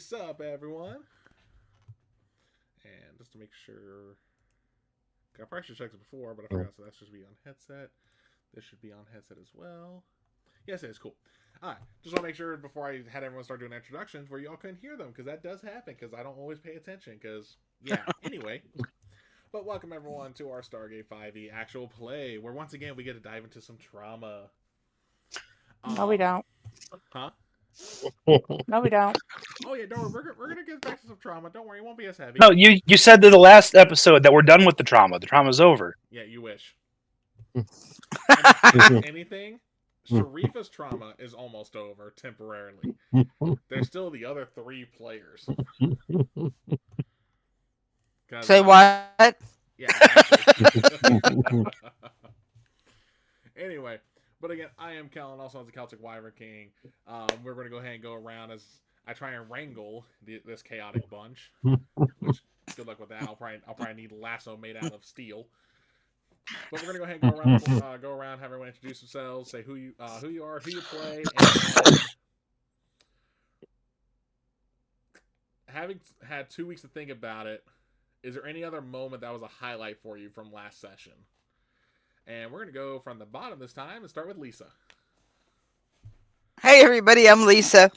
Sup, everyone? And just to make sure, I probably should check it before, but I forgot. So that should be on headset. This should be on headset as well. Yes, it is cool. All right, just want to make sure before I had everyone start doing introductions where y'all couldn't hear them because that does happen because I don't always pay attention. Because anyway. But welcome everyone to our Stargate 5e actual play, where once again we get to dive into some trauma. No, we don't. Huh? No, we don't. Oh yeah, don't worry. We're gonna get back to some trauma. Don't worry, it won't be as heavy. No, you said in the last episode that we're done with the trauma. The trauma's over. Yeah, you wish. Anything? Sharifa's trauma is almost over temporarily. There's still the other 3 players. Say what? Yeah. Exactly. Anyway, but again, I am Kellen, also as the Celtic Wyvern King. We're going to go ahead and go around as I try and wrangle this chaotic bunch. Which, good luck with that. I'll probably need lasso made out of steel. But we're gonna go ahead and go around, have everyone introduce themselves, say who you are, who you play, and having had 2 weeks to think about it, is there any other moment that was a highlight for you from last session? And we're gonna go from the bottom this time and start with Lisa. Hey everybody, I'm Lisa.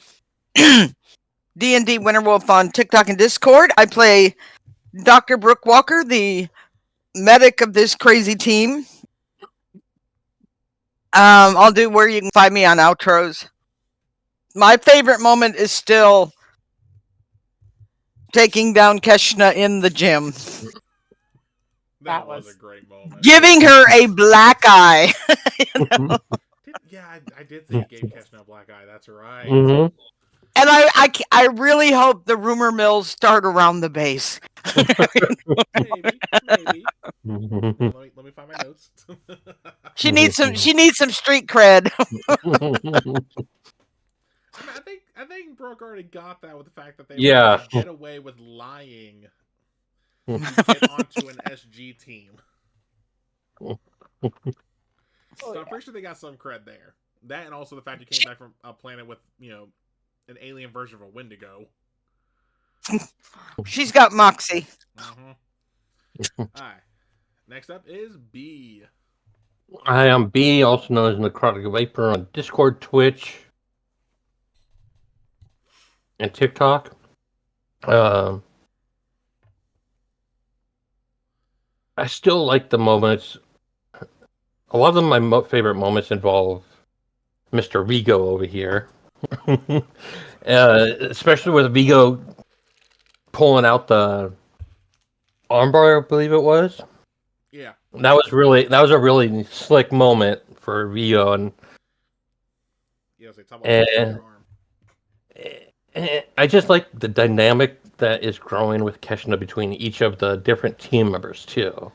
D&D Winterwolf on TikTok and Discord. I play Dr. Brooke Walker, the medic of this crazy team. I'll do where you can find me on outros. My favorite moment is still taking down Keshna in the gym. That was a great moment. Giving her a black eye. I did say you gave Keshna a black eye. That's right. Mm-hmm. And I really hope the rumor mills start around the base. maybe. Let me find my notes. She needs some street cred. I think Brooke already got that with the fact that they were able to get away with lying to get onto an SG team. So I'm pretty sure they got some cred there. That and also the fact you came back from a planet with, an alien version of a Wendigo. She's got moxie. Mm-hmm. Alright. Next up is B. I am B, also known as Necrotic Viper on Discord, Twitch, and TikTok. I still like the moments. A lot of my favorite moments involve Mr. Vigo over here. Especially with Vigo pulling out the armbar, I believe it was. Yeah. That was a really slick moment for Vigo, and I just like the dynamic that is growing with Keshna between each of the different team members too.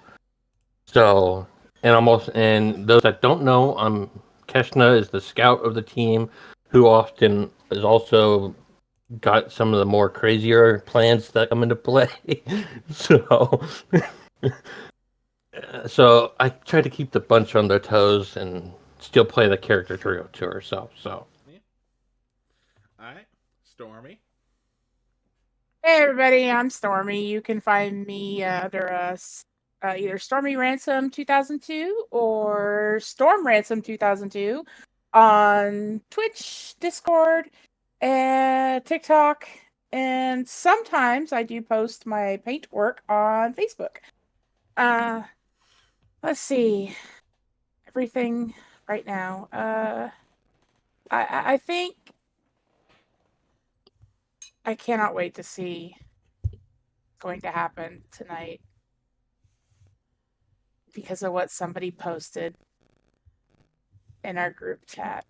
So, and those that don't know, Keshna is the scout of the team, who often is also got some of the more crazier plans that come into play. So I try to keep the bunch on their toes and still play the character to herself. So, yeah. All right, Stormy. Hey everybody, I'm Stormy. You can find me under either Stormy Ransom 2002 or Storm Ransom 2002 on Twitch, Discord, and TikTok, and sometimes I do post my paint work on Facebook. Let's see. Everything right now. I think I cannot wait to see what's going to happen tonight because of what somebody posted in our group chat.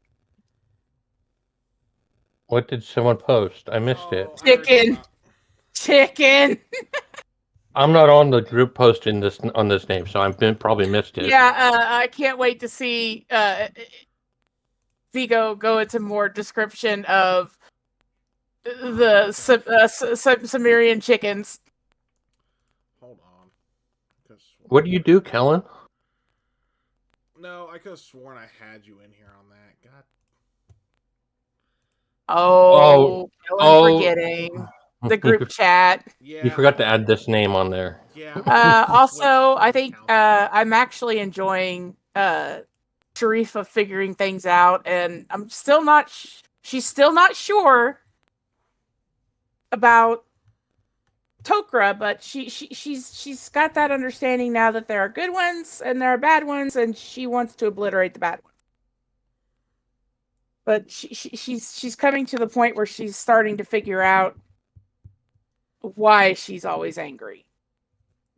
what did someone post? I missed it. Chicken. I'm not on the group post on this name, so I've probably missed it. Yeah, I can't wait to see Vigo go into more description of the Sumerian chickens. Hold on. What do you do, Kellen? No, I could have sworn I had you in here on that. God. Oh, forgetting. the group chat. Yeah. You forgot to add this name on there. Yeah. Also, I think I'm actually enjoying Sharifa figuring things out, and I'm still not. She's still not sure about Tok'ra, but she's got that understanding now that there are good ones and there are bad ones, and she wants to obliterate the bad ones. But she's coming to the point where she's starting to figure out why she's always angry.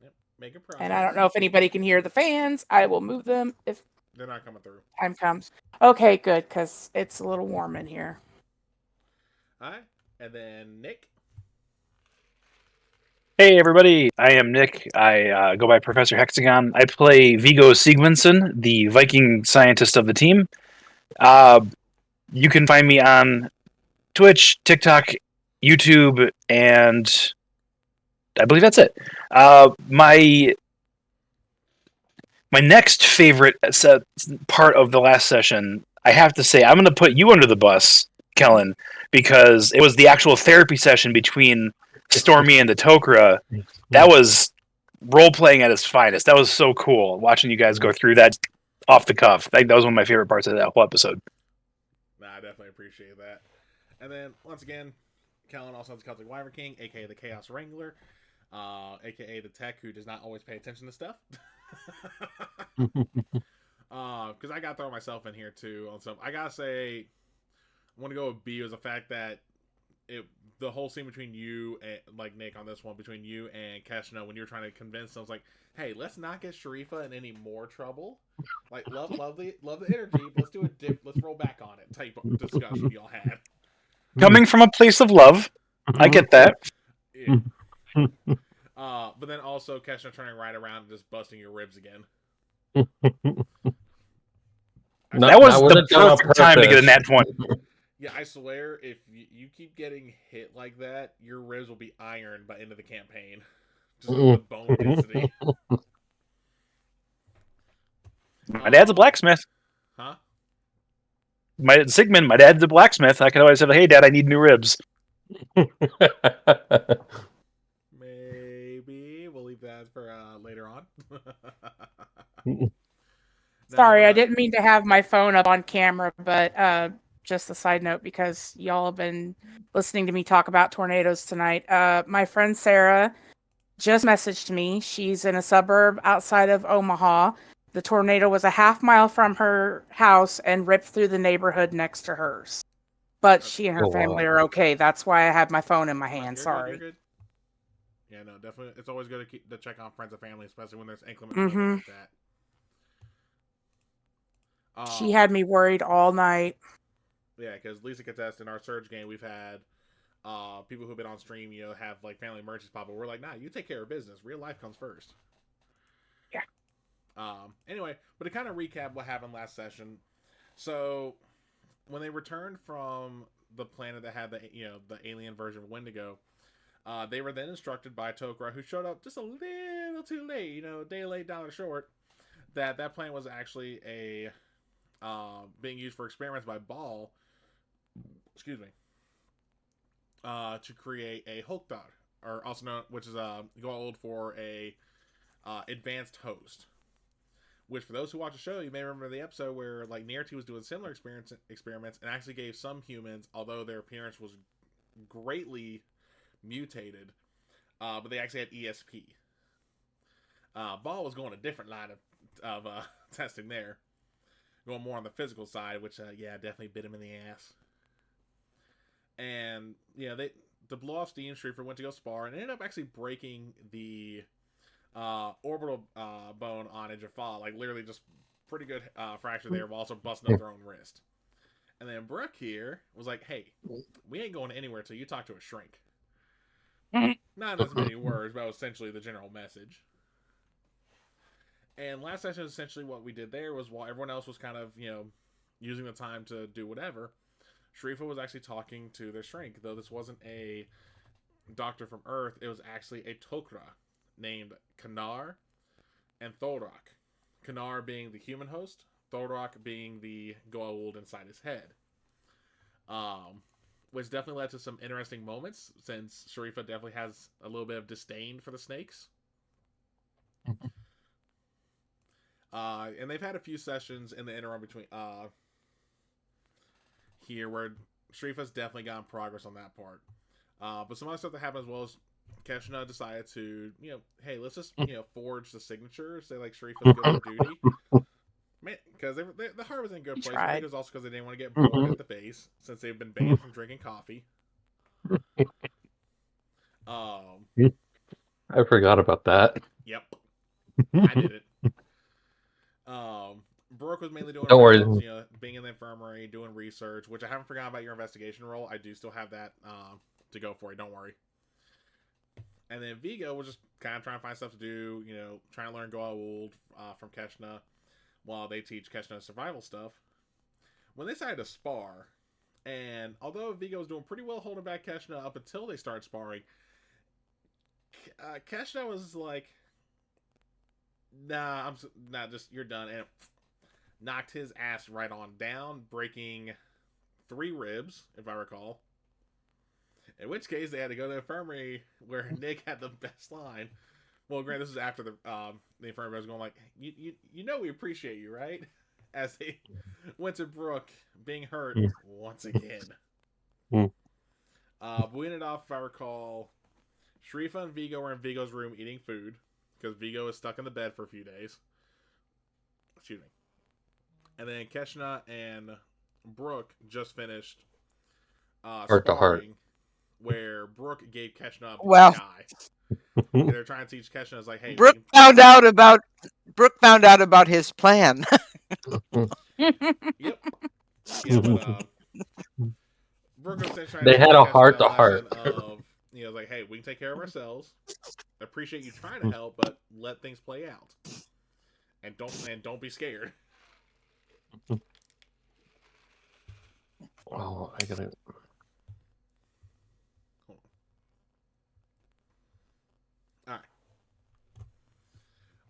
Yep. Make it process. And I don't know if anybody can hear the fans. I will move them if They're not coming through. time comes. Okay, good, because it's a little warm in here. All right. And then Nick. Hey everybody, I am Nick. I go by Professor Hexagon. I play Viggo Sigmundsson, the Viking scientist of the team. You can find me on Twitch, TikTok, YouTube, and I believe that's it. My next favorite part of the last session, I have to say, I'm going to put you under the bus, Kellen, because it was the actual therapy session between Stormy and the Tok'ra. That was role playing at its finest. That was so cool watching you guys go through that off the cuff. That was one of my favorite parts of that whole episode. Nah, I definitely appreciate that. And then once again, Kellen also has the Celtic Wyvern King, aka the Chaos Wrangler, aka the tech who does not always pay attention to stuff. Because I gotta throw myself in here too on some. I gotta say, I want to go with B was the fact that the whole scene between you and like Nick on this one, between you and Keshna, when you were trying to convince them, I was like, hey, let's not get Sharifa in any more trouble. Like, love the energy. But let's do a dip. Let's roll back on it. Type of discussion y'all had. Coming from a place of love, I get that. Yeah. But then also Keshna turning right around and just busting your ribs again. That was the perfect time to get a nat 20. Yeah, I swear, if you keep getting hit like that, your ribs will be ironed by end of the campaign. Just with the bone density. My dad's a blacksmith. Huh? Sigmund, my dad's a blacksmith. I could always say, hey, Dad, I need new ribs. Maybe. We'll leave that for later on. Sorry, I didn't mean to have my phone up on camera, but just a side note, because y'all have been listening to me talk about tornadoes tonight. My friend Sarah just messaged me. She's in a suburb outside of Omaha. The tornado was a half-mile from her house and ripped through the neighborhood next to hers. But she and her family are okay. That's why I had my phone in my hand. Sorry. You're good. Yeah, no, definitely. It's always good to check on friends and family, especially when there's inclement weather like that. She had me worried all night. Yeah, because Lisa could test in our Surge game, we've had people who've been on stream, have like family emergencies pop up. We're like, nah, you take care of business. Real life comes first. Yeah. Anyway, but to kind of recap what happened last session, so when they returned from the planet that had the alien version of Wendigo, they were then instructed by Tok'ra, who showed up just a little too late, a day late, dollar short, that planet was actually being used for experiments by Baal, to create a Hulkdar, or also known, which is gold for a advanced host. Which, for those who watch the show, you may remember the episode where like Nerty was doing similar experiments and actually gave some humans, although their appearance was greatly mutated, but they actually had ESP. Baal was going a different line of testing there, going more on the physical side, which definitely bit him in the ass. And to blow off steam, Sharifa went to go spar and ended up actually breaking the orbital bone on Jaffa, like literally just pretty good fracture there, while also busting up their own wrist. And then Brooke here was like, hey, we ain't going anywhere till you talk to a shrink. Not as many words, but essentially the general message. And last session, essentially what we did there was, while everyone else was kind of, using the time to do whatever, Sharifa was actually talking to their shrink, though this wasn't a doctor from Earth, it was actually a Tok'ra named Kanar and Thorok. Kanar being the human which definitely led to some interesting moments since Sharifa definitely has a little bit of disdain for the snakes. And they've had a few sessions in the interim between here where Sharifa's definitely gotten progress on that part. But some other stuff that happened as well is Keshna decided to, hey, let's just, forge the signature, say like Sharifa's good for duty. Man, because the heart was in a good place. I think it was also because they didn't want to get bored at the base since they've been banned from drinking coffee. I forgot about that. Yep, I did it. Brooke was mainly doing Don't worry. rounds, being in the infirmary, doing research, which I haven't forgotten about your investigation role. I do still have that to go for it. Don't worry. And then Vigo was just kind of trying to find stuff to do, trying to learn Goa'uld from Keshna while they teach Keshna survival stuff. When they decided to spar, and although Vigo was doing pretty well holding back Keshna up until they started sparring, Keshna was like, nah, I'm not just, you're done, and knocked his ass right on down, breaking 3 ribs, if I recall. In which case, they had to go to the infirmary where Nick had the best line. Well, granted, this is after the infirmary was going like, you know we appreciate you, right? As they went to Brooke being hurt once again. We ended off, if I recall, Sharifa and Vigo were in Vigo's room eating food because Vigo is stuck in the bed for a few days. Excuse me. And then Keshna and Brooke just finished Heart to heart. where Brooke gave Keshna a Wow. eye. And they're trying to teach Keshna, is like, hey, Brooke found out about his plan. Yep. Yeah, but, Brooke was trying They to had teach a Keshna heart to lesson heart. Of, like, hey, we can take care of ourselves. Appreciate you trying to help, but let things play out. And don't be scared. Oh, I gotta. Alright.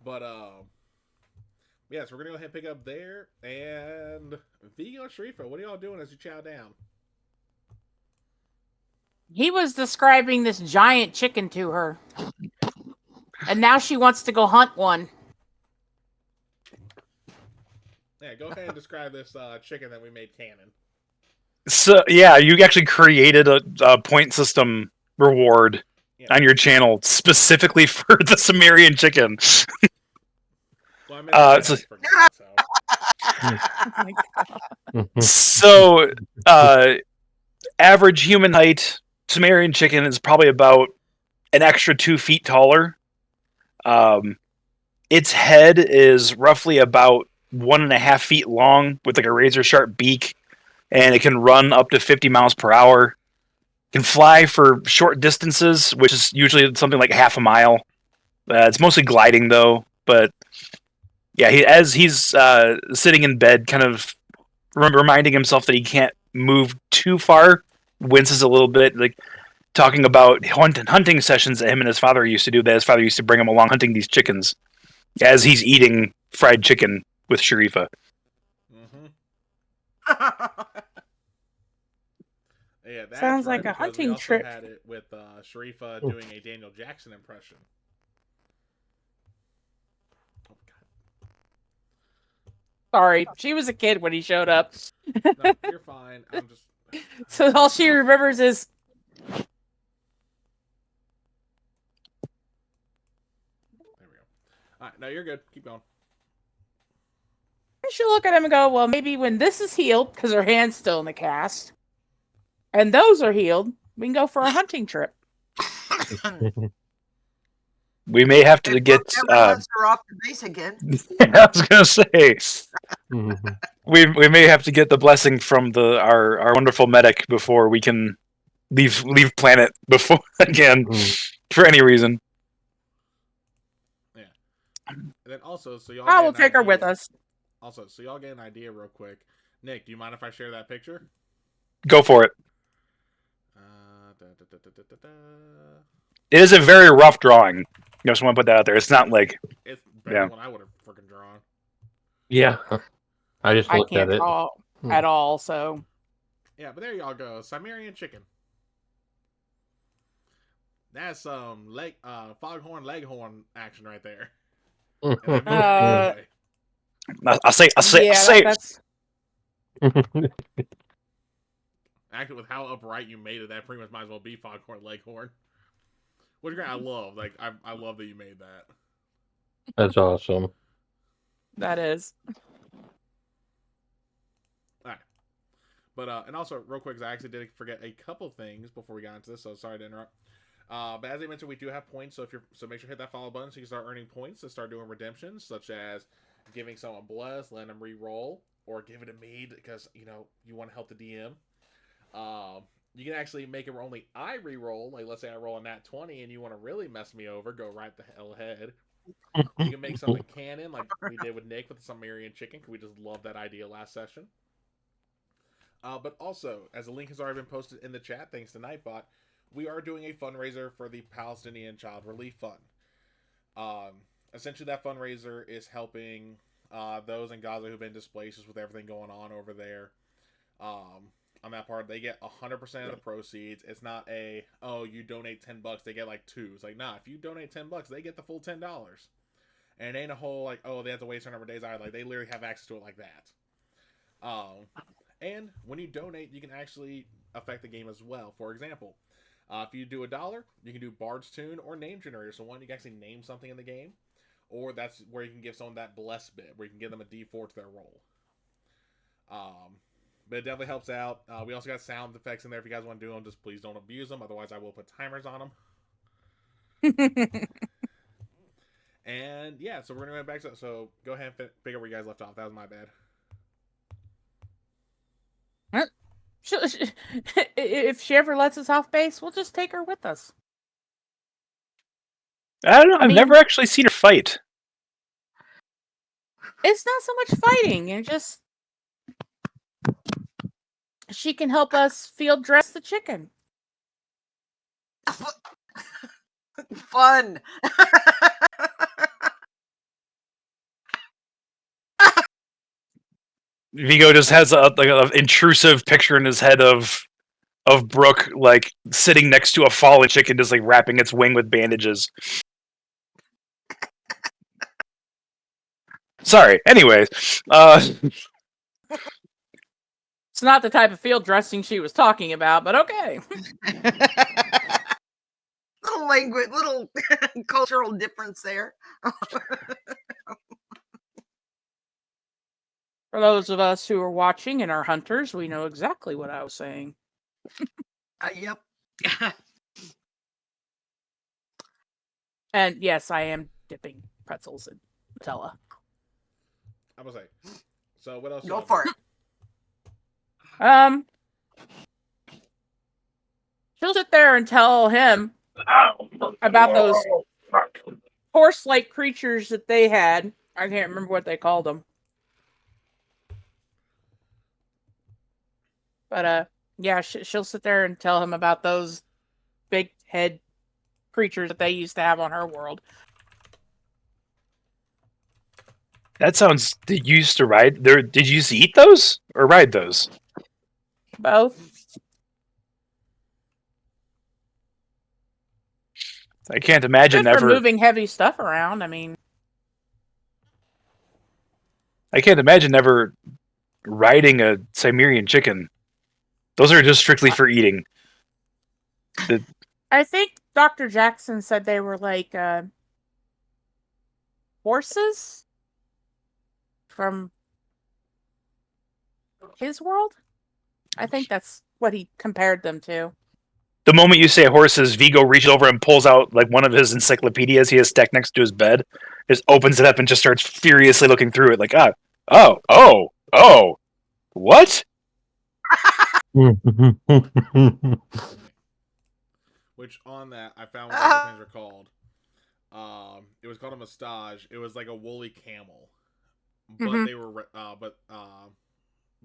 But, yeah, so we're gonna go ahead and pick up there. And Vigo and Sharifa, what are y'all doing as you chow down? He was describing this giant chicken to her. And now she wants to go hunt one. Yeah, go ahead and describe this chicken that we made canon. So yeah, you actually created a point system reward on your channel specifically for the Sumerian chicken. Well, I made So average human height Sumerian chicken is probably about an extra 2 feet taller. Its head is roughly about 1.5 feet long with like a razor sharp beak, and it can run up to 50 miles per hour. Can fly for short distances, which is usually something like half a mile. It's mostly gliding though, but yeah, as he's sitting in bed, kind of reminding himself that he can't move too far, winces a little bit, like talking about hunting sessions that him and his father used to do. That his father used to bring him along hunting these chickens as he's eating fried chicken with Sharifa. Yeah, that's Sounds right, like a because we hunting also trip. had it with Sharifa doing a Daniel Jackson impression. Oh, God. Sorry, she was a kid when he showed up. No, you're fine. I'm just. So all she remembers is. There we go. All right, no, you're good. Keep going. She look at him and go, well, maybe when this is healed, because her hand's still in the cast, and those are healed, we can go for a hunting trip. We may have to If get. Brooke never lets her off the base again. I was gonna say. We may have to get the blessing from our wonderful medic before we can leave planet before again for any reason. Yeah. And then also, so y'all. I get will an take her idea- with us. Also, so y'all get an idea real quick. Nick, do you mind if I share that picture? Go for it. Da, da, da, da, da, da, da. It is a very rough drawing. I just want to put that out there. It's not like It's better Yeah. than what I would have freaking drawn. Yeah, I just I looked at can't it. draw at all, so Yeah, but there y'all go. Cimmerian chicken. That's some foghorn leghorn action right there. And I mean that in a good way. I say. That's Actually, with how upright you made it, that pretty much might as well be foghorn leghorn. Which I love. Like I love that you made that. That's awesome. that is. Alright. But and also real quick, 'cause I actually did forget a couple things before we got into this, so sorry to interrupt. But as I mentioned, we do have points, so make sure to hit that follow button so you can start earning points to start doing redemptions, such as giving someone bless, letting them re-roll, or give it a mead because you want to help the DM. You can actually make it where only I re-roll. Like let's say I roll a nat 20 and you want to really mess me over, go right the hell ahead. You can make something canon like we did with Nick with the Cimmerian chicken, because we just loved that idea last session. But also, as the link has already been posted in the chat, thanks to Nightbot, we are doing a fundraiser for the Palestinian Child Relief Fund. Essentially, that fundraiser is helping those in Gaza who've been displaced with everything going on over there. On that part, they get 100% of the proceeds. It's not you donate $10, they get like 2. It's like, nah, if you donate $10, they get the full $10. And it ain't a whole like, they have to wait a certain number of days. Like they literally have access to it like that. And when you donate, you can actually affect the game as well. For example, if you do $1, you can do Bard's Tune or Name Generator. So one, you can actually name something in the game, or that's where you can give someone that bless bit, where you can give them a D4 to their roll. But it definitely helps out. We also got sound effects in there if you guys want to do them. Just please don't abuse them. Otherwise, I will put timers on them. And yeah, so we're going to go back to so go ahead and pick up where you guys left off. That was my bad. If she ever lets us off base, we'll just take her with us. I don't know. I've mean- never actually seen her fight. It's not so much fighting, and just she can help us field dress the chicken. Fun. Vigo just has an intrusive picture in his head of Brooke like sitting next to a fallen chicken, just like wrapping its wing with bandages. Sorry. Anyways, It's not the type of field dressing she was talking about, but okay. Little language, little cultural difference there. For those of us who are watching and are hunters, we know exactly what I was saying. Yep. And yes, I am dipping pretzels in Nutella. I'm going to say. So what else? Go for it. She'll sit there and tell him about those horse-like creatures that they had. I can't remember what they called them. But yeah, she'll sit there and tell him about those big head creatures that they used to have on her world. that sounds. Did you used to ride there? Did you used to eat those or ride those? Both. I can't imagine Good for ever. moving heavy stuff around. I mean, I can't imagine ever riding a Cimmerian chicken. Those are just strictly for eating. I think Dr. Jackson said they were like horses from his world. I think that's what he compared them to. The moment you say horses, Vigo reaches over and pulls out like one of his encyclopedias he has stacked next to his bed, just opens it up and just starts furiously looking through it like, what? Which on that, I found what other things are called. It was called a mustage. It was like a woolly camel, but they were, but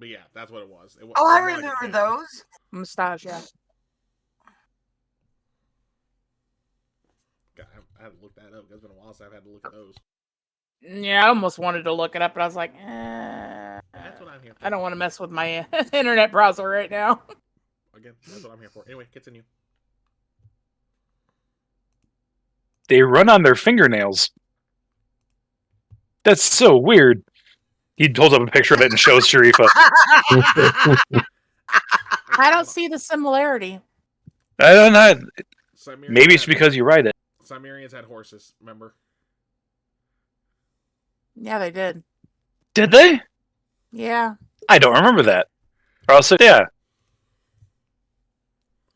yeah, that's what it was. Oh, I remember those. Mustache, yeah. God, I had to look that up. It's been a while since I've had to look at those. Yeah, I almost wanted to look it up, but I was like, That's what I've I'm here for. I don't want to mess with my internet browser right now. Again, that's what I'm here for. Anyway, continue. They run on their fingernails. That's so weird. He holds up a picture of it and shows Sharifa. I don't see the similarity. I don't know. Cimerians Maybe it's had- because you write it. Cimerians had horses, remember? Yeah, they did. Did they? Yeah. I don't remember that. Or else, yeah.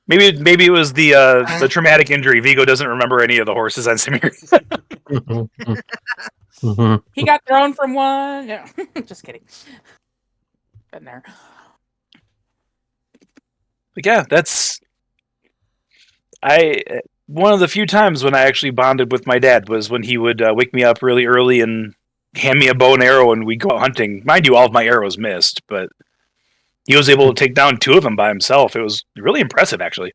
Maybe it was the traumatic injury. Vigo doesn't remember any of the horses on Samir. He got thrown from one. No, just kidding. Been there. But yeah, that's one of the few times when I actually bonded with my dad was when he would wake me up really early and hand me a bow and arrow and we'd go out hunting. Mind you, all of my arrows missed, but he was able to take down 2 of them by himself. It was really impressive, actually.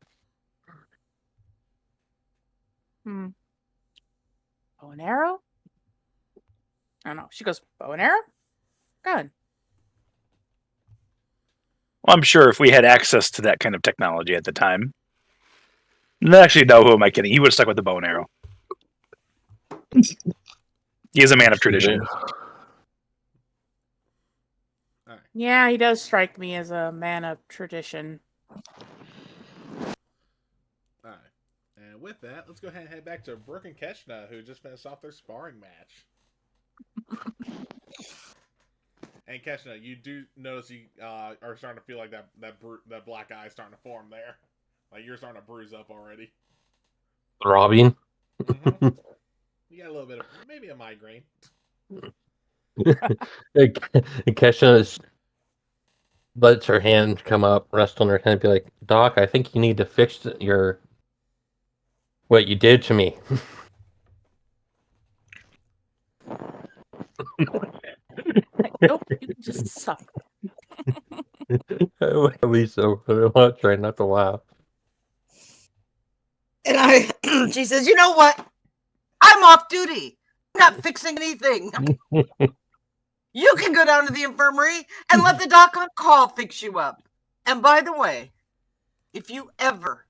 Bow and arrow? I don't know. She goes, bow and arrow? Good. Well, I'm sure if we had access to that kind of technology at the time. Actually, no, who am I kidding? He would have stuck with the bow and arrow. He is a man of tradition. Alright. Yeah, he does strike me as a man of tradition. Alright. And with that, let's go ahead and head back to Brooke and Keshna, who just finished off their sparring match. And Keshna, you do notice you are starting to feel like that black eye is starting to form there. Like you're starting to bruise up already. Throbbing. Mhm. You got a little bit of maybe a migraine. Kesha lets her hand come up, rest on her hand, and be like, "Doc, I think you need to fix what you did to me." Like, nope, you can just suck. Lisa, I want to try not to laugh. And she says, "You know what? I'm off duty. I'm not fixing anything. You can go down to the infirmary and let the doc on call fix you up. And by the way, if you ever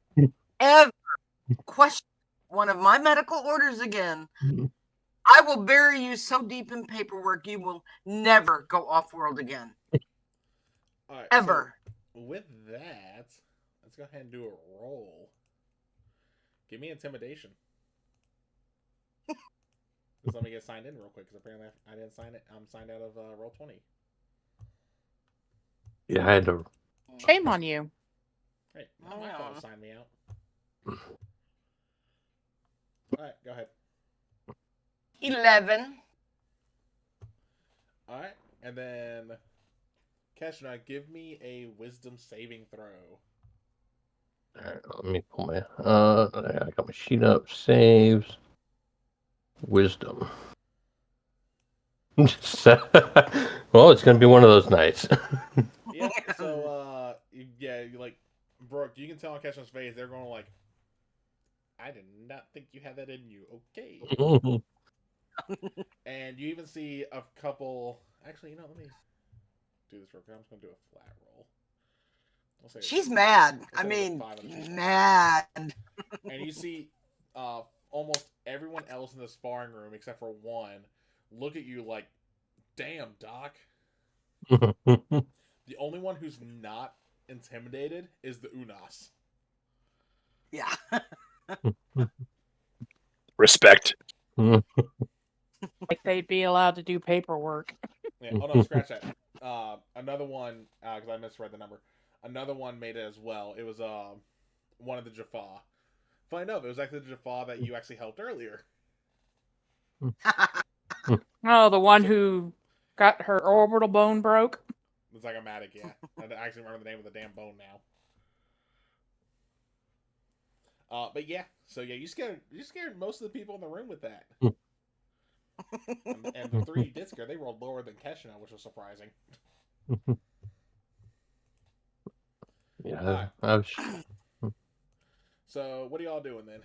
question one of my medical orders again, I will bury you so deep in paperwork you will never go off world again. All right, Ever." So with that, let's go ahead and do a roll. Give me intimidation. Just let me get signed in real quick, because apparently I didn't sign it. I'm signed out of Roll20. Yeah, I had to. Shame on you. Hey, not my fault to sign me out. Alright, go ahead. 11. Alright, and then Keshna, give me a wisdom saving throw. All right, let me pull my. I got my sheet up. Saves. Wisdom. Well, it's gonna be one of those nights. Yeah, so like Brooke, you can tell on Keshna's face, they're going like, I did not think you had that in you. Okay. And you even see a couple. Actually, let me do this real quick. I'm just gonna do a flat roll. We'll say She's mad. we'll I say mean, 5 on each. mad. And you see almost everyone else in the sparring room except for one look at you like, damn, Doc. The only one who's not intimidated is the Unas. Yeah. Respect. Like they'd be allowed to do paperwork. Yeah. Oh no, scratch that. Another one, because I misread the number. Another one made it as well. It was one of the Jaffa. Funny enough, it was actually the Jaffa that you actually helped earlier. Oh, the one who got her orbital bone broke. It's like a Matic, yeah. I actually remember the name of the damn bone now. But yeah, so yeah, you scared most of the people in the room with that. and the 3 you did scare, they rolled lower than Keshna, which was surprising. Yeah, So what are y'all doing then?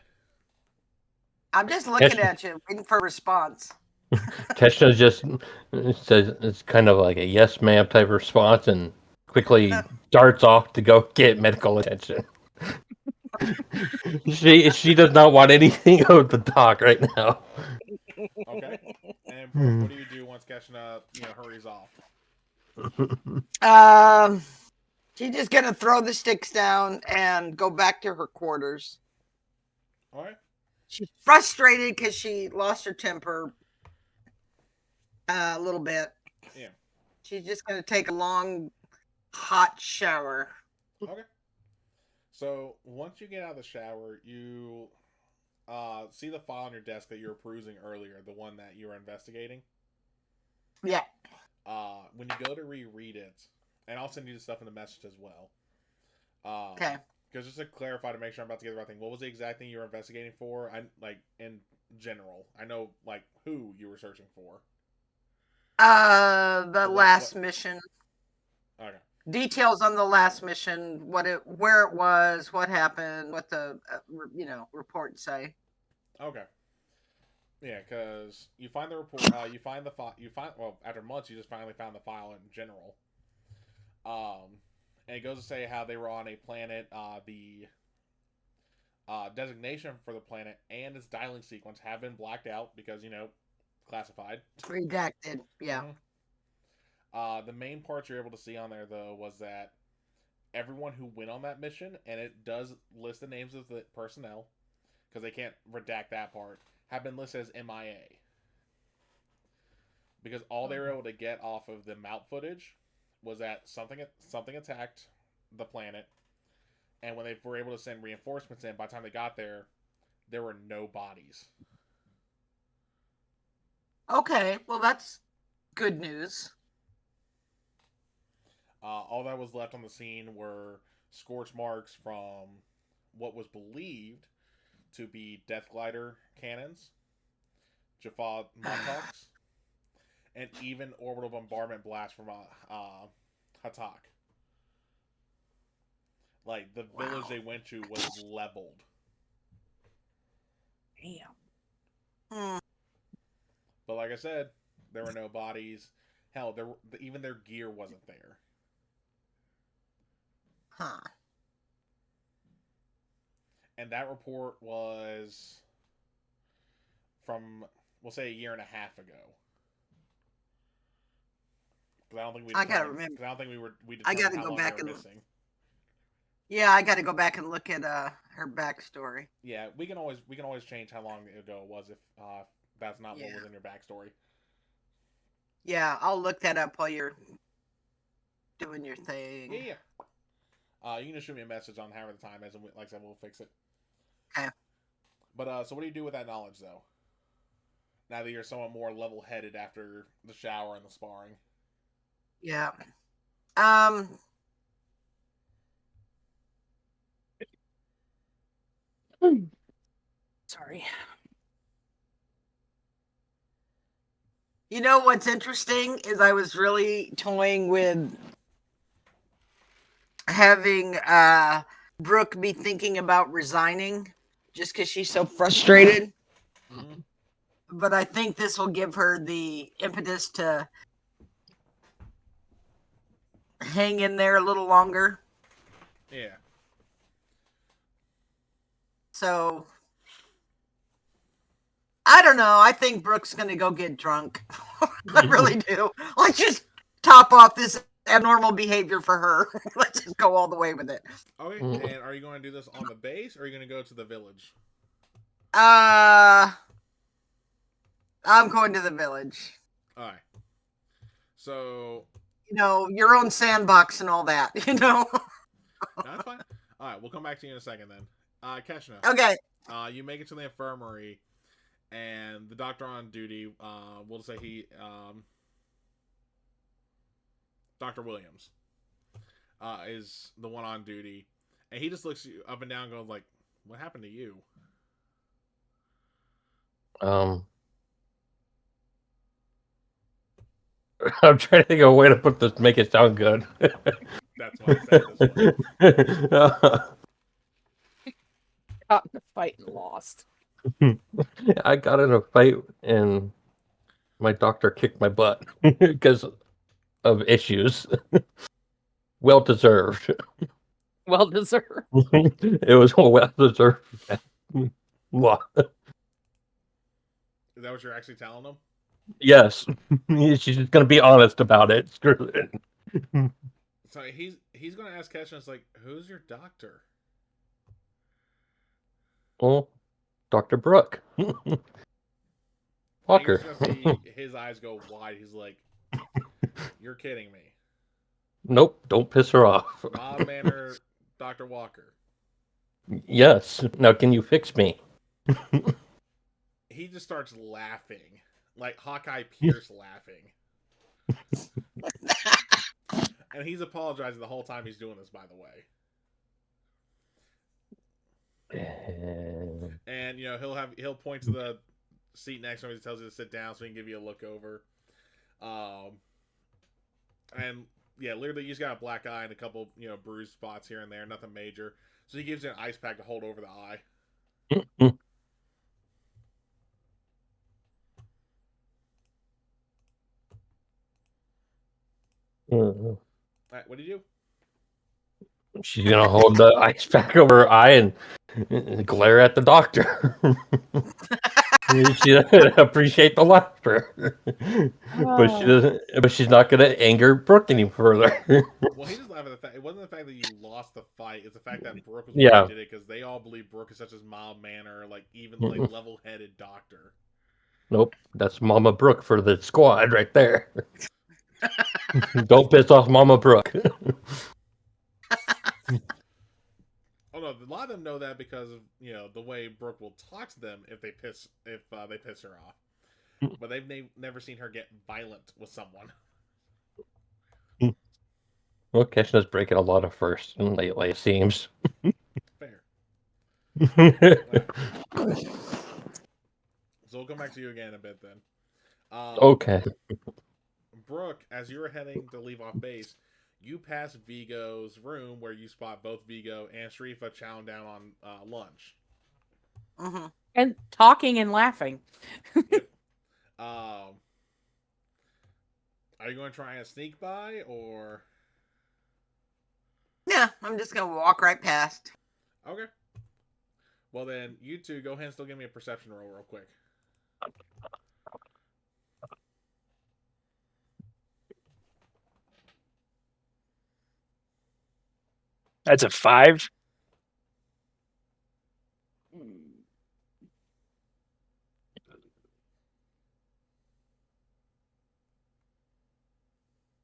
I'm just looking at you, waiting for a response. Keshna just says it's kind of like a yes ma'am type response and quickly darts off to go get medical attention. She does not want anything of the doc right now. Okay. And Brooke, what do you do once Keshna, hurries off? She's just gonna throw the sticks down and go back to her quarters. All right. She's frustrated because she lost her temper a little bit. Yeah. She's just gonna take a long, hot shower. Okay. So once you get out of the shower, you see the file on your desk that you were perusing earlier, the one that you were investigating. Yeah. When you go to reread it, and I'll send you the stuff in the message as well. Okay. Because just to clarify, to make sure I'm about to get the right thing, what was the exact thing you were investigating for? In general, I know who you were searching for. The last what? mission. Okay. Details on the last mission, where it was, what happened, what the reports say. Okay. Yeah, because you find the report, you find the file, after months, you just finally found the file in general. And it goes to say how they were on a planet, the designation for the planet and its dialing sequence have been blacked out because, classified. Redacted, yeah. The main part you're able to see on there, though, was that everyone who went on that mission, and it does list the names of the personnel, because they can't redact that part, have been listed as MIA. Because all they were able to get off of the mount footage was that something attacked the planet, and when they were able to send reinforcements in, by the time they got there were no bodies. Okay, well that's good news. All that was left on the scene were scorch marks from what was believed to be Death Glider cannons, Jaffa Montauk's, and even orbital bombardment blasts from Hatak. The village they went to was leveled. Damn. But like I said, there were no bodies. Hell, even their gear wasn't there. Huh. And that report was from, we'll say, a year and a half ago. Because I don't think we. I gotta remember. Because I don't think we were. I gotta go back and missing. Yeah, I gotta go back and look at her backstory. Yeah, we can always change how long ago it was if that's not what was in your backstory. Yeah, I'll look that up while you're doing your thing. Yeah. You can just shoot me a message on however the time is, and like I said, we'll fix it. Okay. But so what do you do with that knowledge, though? Now that you're somewhat more level-headed after the shower and the sparring. Yeah. Sorry. You know what's interesting is I was really toying with having Brooke be thinking about resigning just because she's so frustrated. Mm-hmm. But I think this will give her the impetus to hang in there a little longer. Yeah. So I don't know. I think Brooke's gonna go get drunk. I really do. Let's just top off this abnormal behavior for her. Let's just go all the way with it. Okay. And are you going to do this on the base, or are you going to go to the village? I'm going to the village. All right. So. Your own sandbox and all that. That's fine. All right, we'll come back to you in a second then. Keshna. Okay. You make it to the infirmary, and the doctor on duty, we'll say he, Dr. Williams, is the one on duty, and he just looks you up and down and goes like, "What happened to you?" I'm trying to think of a way to put this, make it sound good. That's why I said this. Got in a fight and lost. I got in a fight and my doctor kicked my butt because of issues. Well deserved. Well deserved. It was well deserved. Well, Is that what you're actually telling them? yes, she's just gonna be honest about it. Screw it. So he's going to ask Kesha, it's like, who's your doctor? Well, Dr. Brooke. Walker. You're just gonna see his eyes go wide. He's like, you're kidding me. Nope, don't piss her off. Mild manner Dr. Walker. Yes. Now, can you fix me? He just starts laughing. Like Hawkeye Pierce laughing. And he's apologizing the whole time he's doing this, by the way. And he'll point to the seat next to him. He tells you to sit down so he can give you a look over. And yeah, literally you just got a black eye and a couple bruised spots here and there, nothing major. So he gives you an ice pack to hold over the eye. All right, what do you do? She's gonna hold the ice pack over her eye and glare at the doctor. She doesn't appreciate the laughter, but she doesn't. But she's not gonna anger Brooke any further. Well, he just laughed at the fact. It wasn't the fact that you lost the fight. It's the fact that Brooke was the Yeah. one who did it because they all believe Brooke is such a mild manner, like even like level-headed doctor. Nope, that's Mama Brooke for the squad right there. Don't piss off Mama Brooke. Oh no, a lot of them know that because of the way Brooke will talk to them if they piss her off. But they've never seen her get violent with someone. Well, Keshna's breaking a lot of firsts lately, it seems. Fair. So we'll come back to you again in a bit then. Okay. Brooke, as you were heading to leave off base, you pass Vigo's room where you spot both Vigo and Sharifa chowing down on lunch. Mhm. And talking and laughing. Yep. Are you going to try and sneak by, or? Yeah, I'm just gonna walk right past. Okay. Well then, you two go ahead and still give me a perception roll real quick. That's a 5.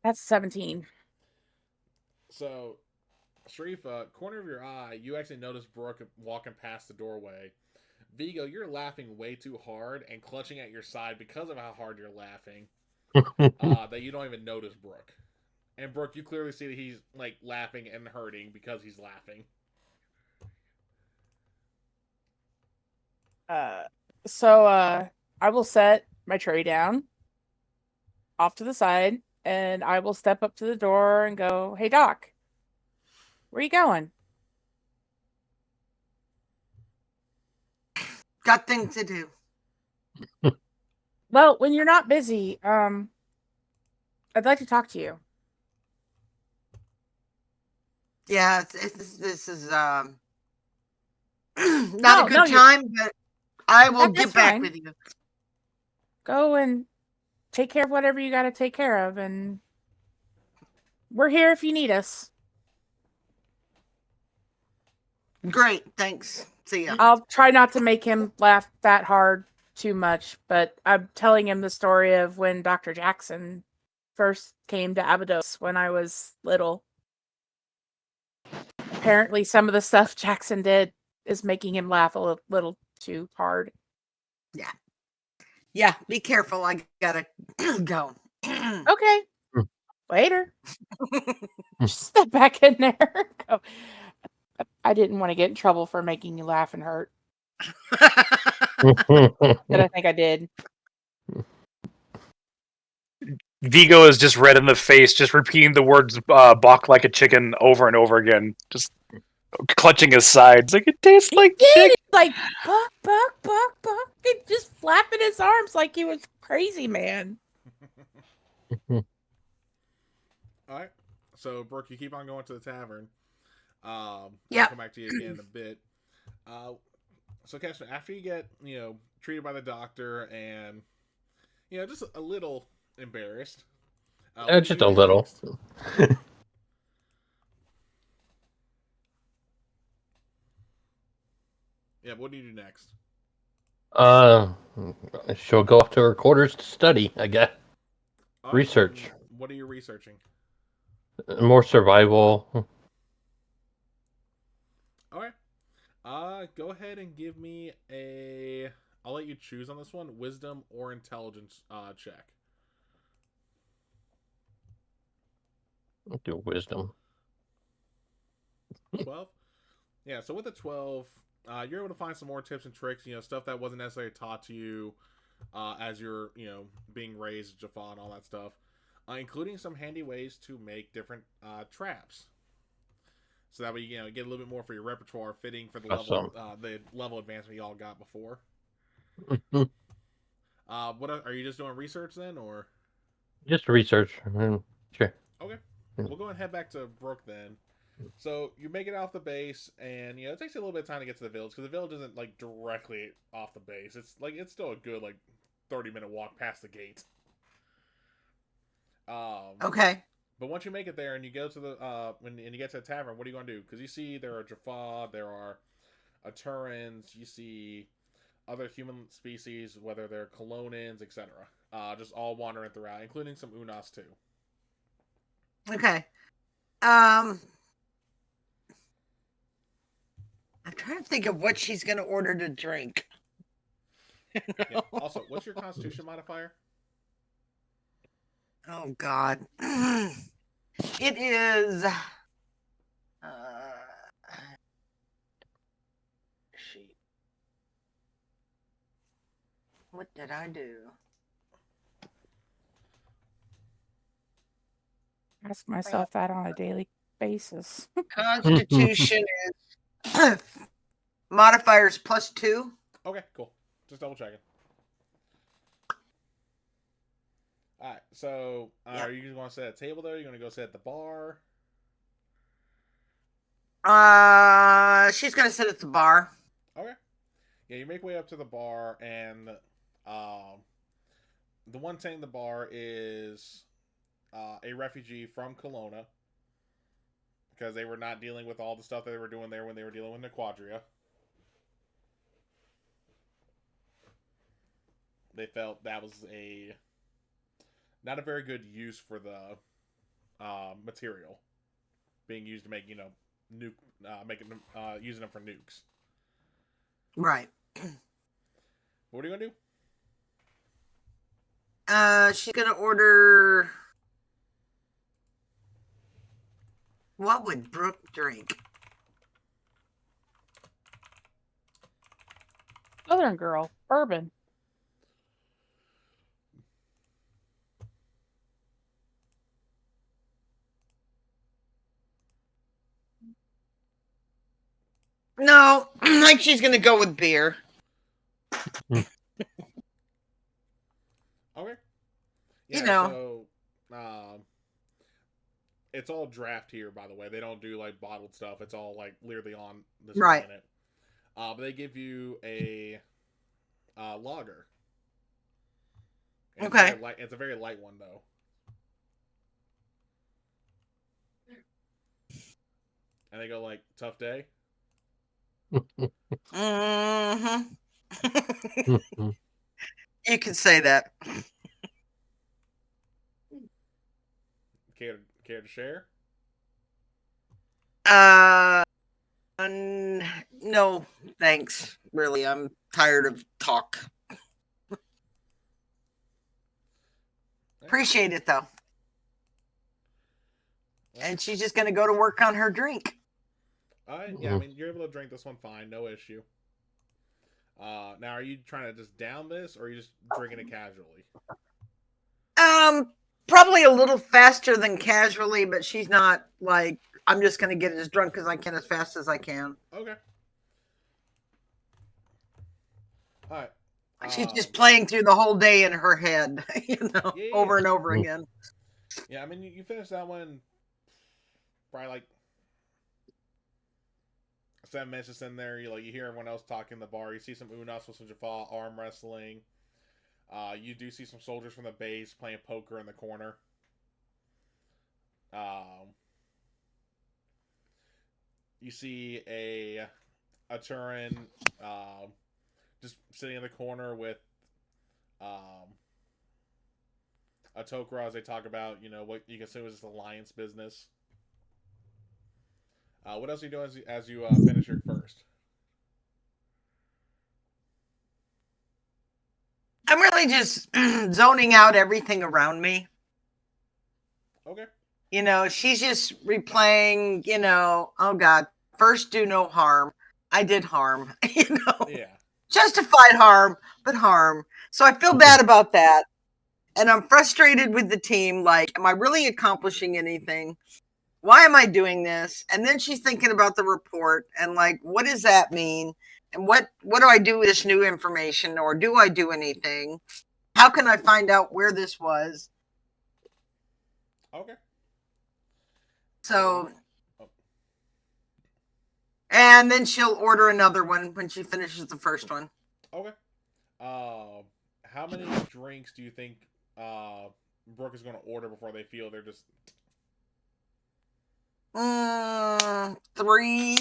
That's 17. So, Sharifa, corner of your eye, you actually notice Brooke walking past the doorway. Vigo, you're laughing way too hard and clutching at your side because of how hard you're laughing. That you don't even notice Brooke. And Brooke, you clearly see that he's like laughing and hurting because he's laughing. So I will set my tray down off to the side, and I will step up to the door and go, "Hey, Doc, where you going?" Got things to do. Well, when you're not busy, I'd like to talk to you. Yeah, this is not No, a good no, time, but I will That's get back fine. with you. Go and take care of whatever you got to take care of, and we're here if you need us. Great, thanks. See ya. I'll try not to make him laugh that hard too much, but I'm telling him the story of when Dr. Jackson first came to Abydos when I was little. Apparently, some of the stuff Jackson did is making him laugh a little too hard. Yeah, be careful. I gotta go. Okay. Hmm. Later. Just step back in there. Go. I didn't want to get in trouble for making you laugh and hurt, but I think I did. Vigo is just red in the face, just repeating the words "balk like a chicken" over and over again, just clutching his sides. Like, it tastes like Did chicken. it like buck, buck, buck, buck, and just flapping his arms like he was crazy man. All right. So, Brooke, you keep on going to the tavern. Yep. I'll come back to you again in a bit. So, Keshna, after you get, treated by the doctor and, just a little embarrassed. What do Just you a do little. next? Yeah, what do you do next? She'll go off to her quarters to study, I guess. All right, Research. What are you researching? More survival. All right. Go ahead and give me a. I'll let you choose on this one: wisdom or intelligence check. Do wisdom. 12. Yeah. So with the 12, you're able to find some more tips and tricks. Stuff that wasn't necessarily taught to you as you're being raised, Jaffa, and all that stuff, including some handy ways to make different traps. So that way, get a little bit more for your repertoire, fitting for the level advancement you all got before. What are you just doing research then, or? Just research. Sure. Okay, we'll go and head back to Brooke then. So you make it off the base, and it takes you a little bit of time to get to the village because the village isn't like directly off the base. It's still a good 30-minute walk past the gate. Okay. But once you make it there and you go to the and you get to the tavern, what are you going to do? Because you see there are Jaffa, there are Aturans, you see other human species, whether they're Colonans, etc. Just all wandering throughout, including some Unas too. Okay. I'm trying to think of what she's going to order to drink. Yeah. Also, what's your Constitution modifier? Oh, God. It is. Sheet. What did I do? Ask myself that on a daily basis. Constitution is modifiers +2. Okay, cool. Just double checking. All right, so Yep. are you going to sit at a table there? Are you going to go sit at the bar? She's gonna sit at the bar. Okay. Yeah, you make way up to the bar, and the one saying the bar is a refugee from Kelowna because they were not dealing with all the stuff that they were doing there when they were dealing with Nequadria. They felt that was not a very good use for the material being used to make using them for nukes. Right. What are you gonna do? She's gonna order. What would Brooke drink? Southern girl, bourbon. No, like she's gonna go with beer. Okay. You know. So, it's all draft here, by the way. They don't do bottled stuff. It's all literally on this Right. planet. But they give you a lager. And Okay. it's a very light one though. And they go tough day. Mm-hmm. You can say that. Care to share? No, thanks. Really, I'm tired of talk. Appreciate it though. And she's just gonna go to work on her drink. Yeah, I mean you're able to drink this one fine, no issue. Now are you trying to just down this, or are you just drinking it casually? Probably a little faster than casually, but she's not I'm just gonna get as drunk as I can as fast as I can. Okay. All right. She's just playing through the whole day in her head, Yeah. over and over Mm. again. Yeah, I mean, you finish that one probably like 7 minutes just in there. You hear everyone else talking in the bar. You see some Unos with some Jaffa arm wrestling. You do see some soldiers from the base playing poker in the corner. You see a Turin just sitting in the corner with a Tok'ra as they talk about, what you can assume is this alliance business. What else are you doing as you finish your first? I'm really just zoning out everything around me. Okay. She's just replaying, oh God, first do no harm. I did harm, Yeah. Justified harm, but harm. So I feel bad about that. And I'm frustrated with the team. Like, am I really accomplishing anything? Why am I doing this? And then she's thinking about the report and like, what does that mean? And what do I do with this new information? Or do I do anything? How can I find out where this was? Okay. So, and then she'll order another one when she finishes the first one. Okay. How many drinks do you think Brooke is going to order before they feel they're just 3.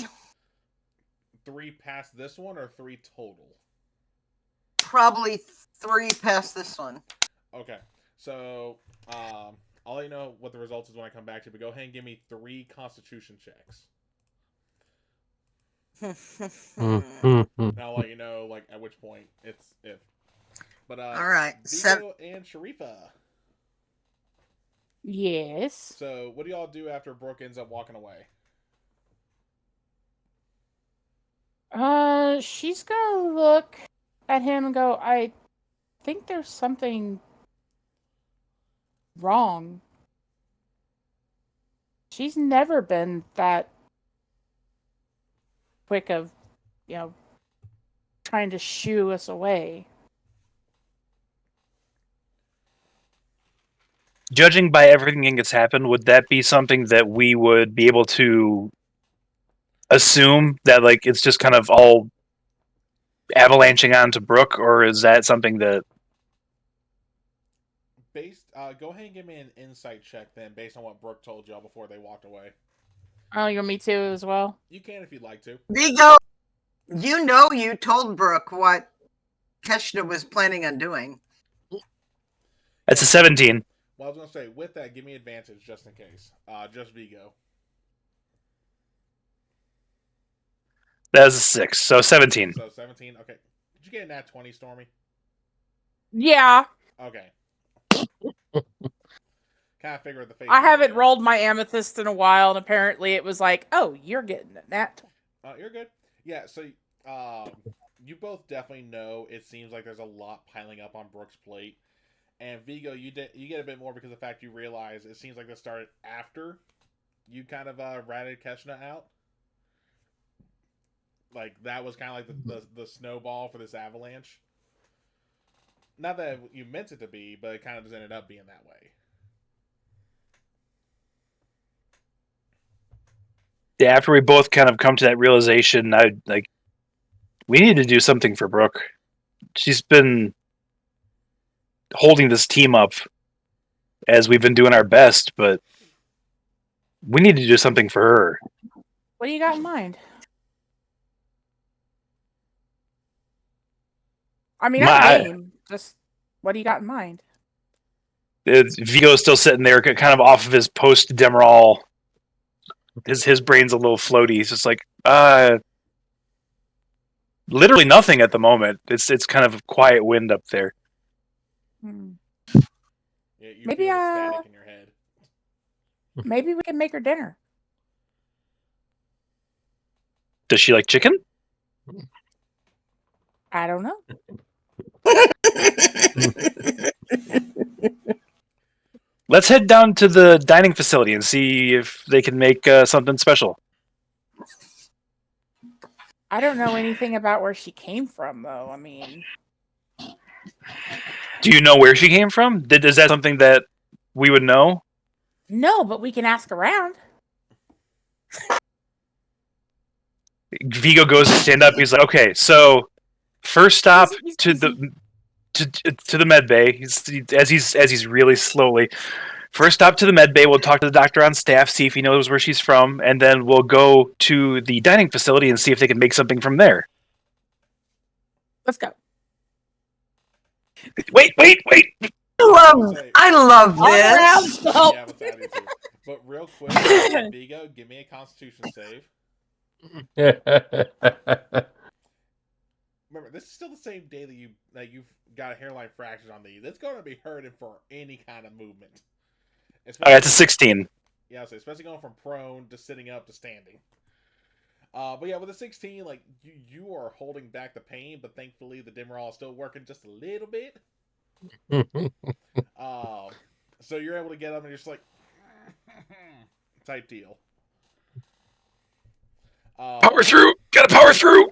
3 past this one or 3 total? Probably 3 past this one. Okay. So, I'll let you know what the results is when I come back to you, but go ahead and give me 3 constitution checks. And I'll let you know, like, at which point it's if. But, all right. Vigo and Sharifa. Yes. So, what do y'all do after Brooke ends up walking away? She's gonna look at him and go, I think there's something wrong. She's never been that quick of, trying to shoo us away. Judging by everything that's happened, would that be something that we would be able to assume that, like, it's just kind of all avalanching onto Brooke, or is that something that... Go ahead and give me an insight check then, based on what Brooke told y'all before they walked away. Oh, you want me to as well? You can if you'd like to. Vigo, you told Brooke what Keshna was planning on doing. That's a 17. Well, I was going to say, with that, give me advantage just in case. Just Vigo. That was a 6, so 17. So 17, okay. Did you get a nat 20, Stormy? Yeah. Okay. Kind of figured the face. I haven't rolled my amethyst in a while, and apparently it was like, oh, you're getting a nat. You're good. Yeah, so you both definitely know it seems like there's a lot piling up on Brooke's plate. And Vigo, you get a bit more because of the fact you realize it seems like this started after you kind of ratted Keshna out. Like, that was kind of like the snowball for this avalanche. Not that you meant it to be, but it kind of just ended up being that way. Yeah, after we both kind of come to that realization, we need to do something for Brooke. She's been holding this team up as we've been doing our best, but we need to do something for her. What do you got in mind? I mean, I'm game. Just what do you got in mind? Vigo's still sitting there, kind of off of his post Demerol. His brain's a little floaty. He's just like, literally nothing at the moment. It's kind of a quiet wind up there. Yeah, you Maybe feel the static in your head. Maybe we can make her dinner. Does she like chicken? I don't know. Let's head down to the dining facility and see if they can make something special. I don't know anything about where she came from, though. I mean, Do you know where she came from? Is that something that we would know? No, but we can ask around. Vigo goes to stand up. He's like, okay, so first stop Easy, to easy. the to the med bay. As he's really slowly. First stop to the med bay. We'll talk to the doctor on staff, see if he knows where she's from, and then we'll go to the dining facility and see if they can make something from there. Let's go. Wait! I love All around this. help. Yeah, but, but real quick, Vigo, give me a Constitution save. Remember, this is still the same day that you've got a hairline fractures on these. It's going to be hurting for any kind of movement. Oh, that's a 16. Yeah, so especially going from prone to sitting up to standing. But yeah, with a 16, like you are holding back the pain, but thankfully the Demerol is still working just a little bit. So you're able to get up and you're just like type deal. Power through. Gotta power through.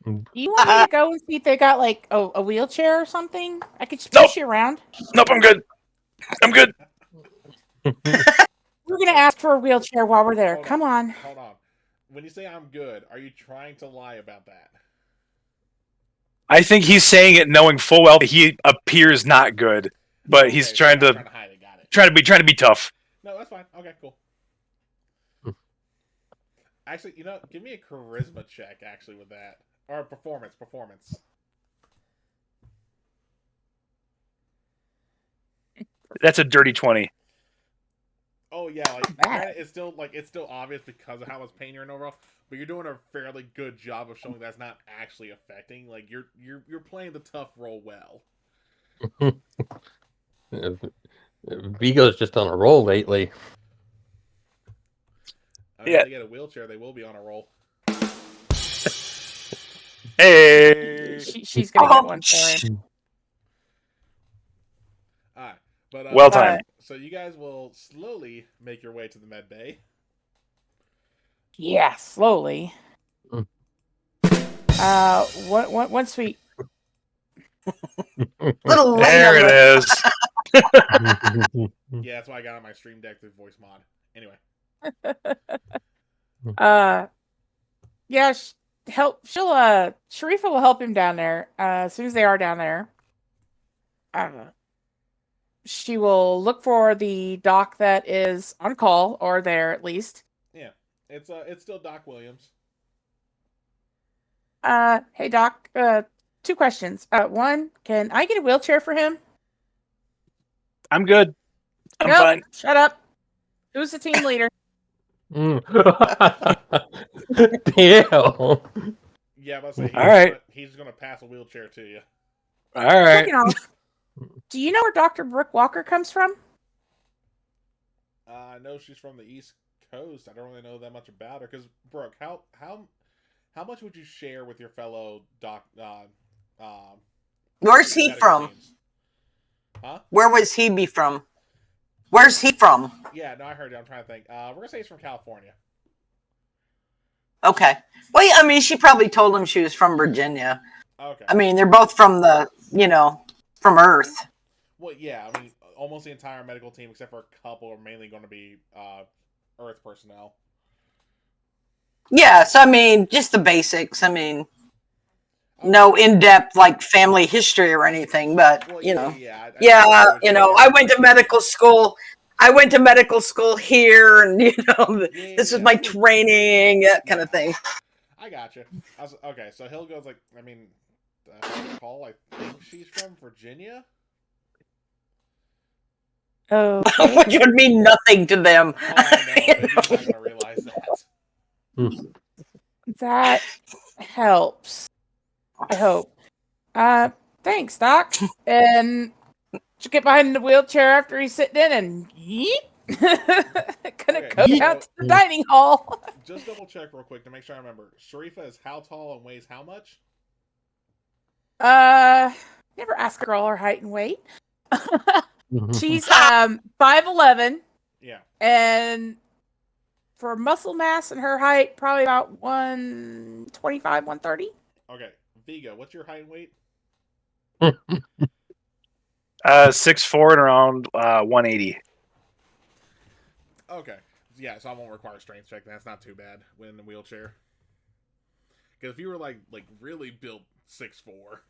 Do you want me to go and see if they got like a wheelchair or something? I could just Nope. push you around. Nope, I'm good. I'm good. We're gonna ask for a wheelchair while we're there. Hold Come on. Hold on. When you say I'm good, are you trying to lie about that? I think he's saying it knowing full well that he appears not good, but he's Okay, so trying you're to not hide it. Got it. trying to be tough. No, that's fine. Okay, cool. Actually, give me a charisma check. Actually, with that or performance. That's a dirty 20. Oh yeah, granted, it's still obvious because of how much pain you're in overall, but you're doing a fairly good job of showing that's not actually affecting. Like you're playing the tough role well. Vigo's just on a roll lately. I mean, Yeah. if they get a wheelchair, they will be on a roll. Hey. She's gonna get one for him. All right, but Well timed. So you guys will slowly make your way to the med bay. Yeah, slowly. Once we Little late There on it the- is. Yeah, that's why I got on my stream deck through voice mod. Anyway, yeah, Sharifa will help him down there as soon as they are down there. She will look for the doc that is on call or there at least. yeah, it's still Doc Williams. Hey doc, 2 questions. One, can I get a wheelchair for him? I'm good. I'm Nope, fine. Shut up. Who's the team leader? Damn. Yeah, but say All right. he's gonna pass a wheelchair to you. All right. Second off, do you know where Dr. Brooke Walker comes from? I know she's from the East Coast. I don't really know that much about her. Because Brooke, how much would you share with your fellow doc? Where's he medical from? teams? Huh? Where was he be from? Where's he from? Yeah, no, I heard you. I'm trying to think. We're gonna say he's from California. Okay. Well, I mean, she probably told him she was from Virginia. Okay. I mean, they're both from from Earth. Well, yeah. I mean, almost the entire medical team, except for a couple, are mainly going to be Earth personnel. Yeah, so I mean, just the basics. I mean, no in-depth like family history or anything, but Well, you know. yeah. I went to medical school. I went to medical school here, and this was my training, that kind of thing. I gotcha. Okay, so Hill goes like, I mean, if I recall, I think she's from Virginia. Oh, Which would mean nothing to them. Oh, I know, but he's not gonna realize that. that helps. I hope. Thanks, Doc. And get behind the wheelchair after he's sitting in and yeet. Gonna Okay, go out to the dining hall. Just double check real quick to make sure I remember. Sharifa is how tall and weighs how much? Never ask a girl her height and weight. She's 5'11", Yeah. and for muscle mass and her height, probably about 125, 130. Okay. Vigo, what's your height and weight? 6'4" and around 180. Okay. Yeah, so I won't require a strength check. That's not too bad when in the wheelchair. Because if you were like really built 6'4",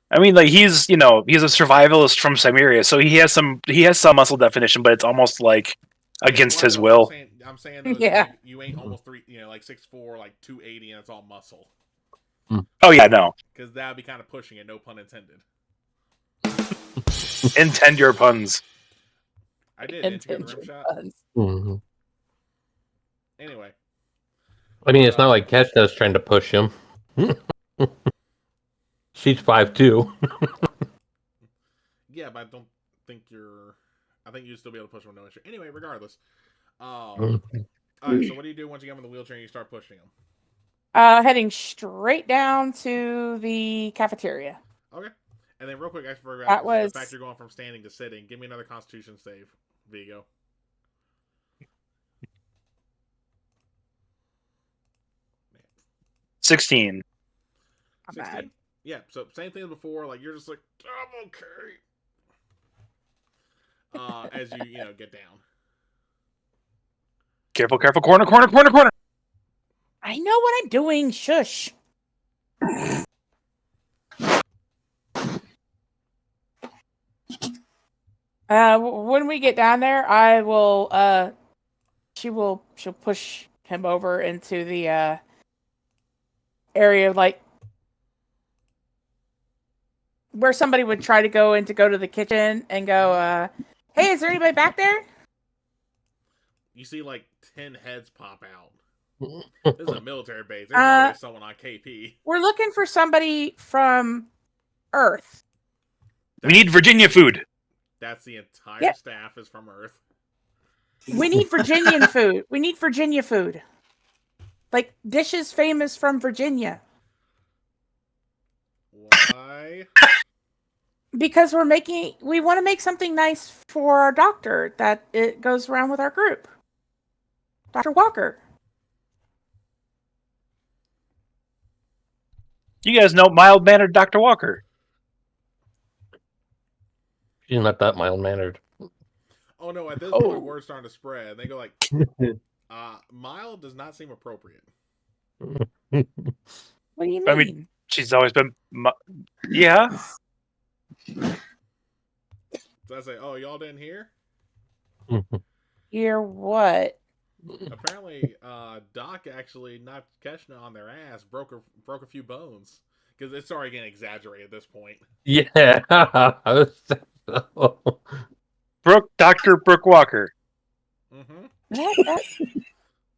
I mean, like he's a survivalist from Siberia, so he has some muscle definition, but it's almost like against his will. I'm saying though, Yeah. like, you ain't almost 6'4", like 280, and it's all muscle. Oh yeah, no. Because that would be kind of pushing it. No pun intended. Intend your puns. I did. Didn't you get the rim shot? Mhm. Anyway. I mean, it's not like Keshna's trying to push him. She's 5'2". Yeah, but I don't think I think you'd still be able to push him with no issue. Anyway, regardless. All right, so what do you do once you get him in the wheelchair and you start pushing him? Heading straight down to the cafeteria. Okay. And then real quick, I forgot That was- the fact you're going from standing to sitting. Give me another Constitution save, Vigo. Man. 16. Not 16? bad. Yeah, so same thing as before. Like, you're just like, I'm okay. As you get down. Careful, corner. I know what I'm doing. Shush. When we get down there, I will. She'll push him over into the area like where somebody would try to go to the kitchen and go, "Hey, is there anybody back there?" You see, like, 10 heads pop out. This is a military base. There's always someone on KP. We're looking for somebody from Earth. We need Virginia food. That's the entire Yep. staff is from Earth. We need Virginian food. We need Virginia food. Like dishes famous from Virginia. Why? Because we want to make something nice for our doctor that it goes around with our group. Dr. Walker. You guys know mild-mannered Dr. Walker. She's not that mild-mannered. Oh no, at this point, word's starting to spread. They go like, mild does not seem appropriate. What do you mean? I mean, she's always been... Yeah? So I say, oh, y'all didn't hear? Hear what? Apparently, Doc actually knocked Keshna on their ass, broke a few bones. Because it's already getting exaggerated at this point. Yeah. Dr. Brooke Walker. Mm-hmm.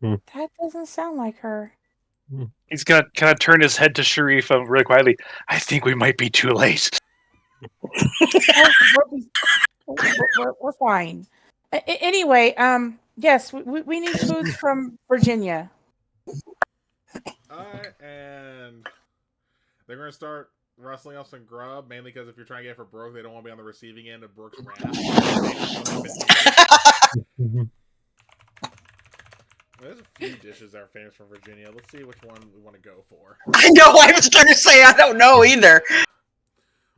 That doesn't sound like her. He's gonna kind of turn his head to Sharif really quietly. I think we might be too late. We're fine. Anyway, yes, we need foods from Virginia. Alright, and they're going to start rustling up some grub, mainly because if you're trying to get it for Brooke, they don't want to be on the receiving end of Brooke's wrath. There's a few dishes that are famous from Virginia. Let's see which one we want to go for. I know, I was trying to say I don't know either.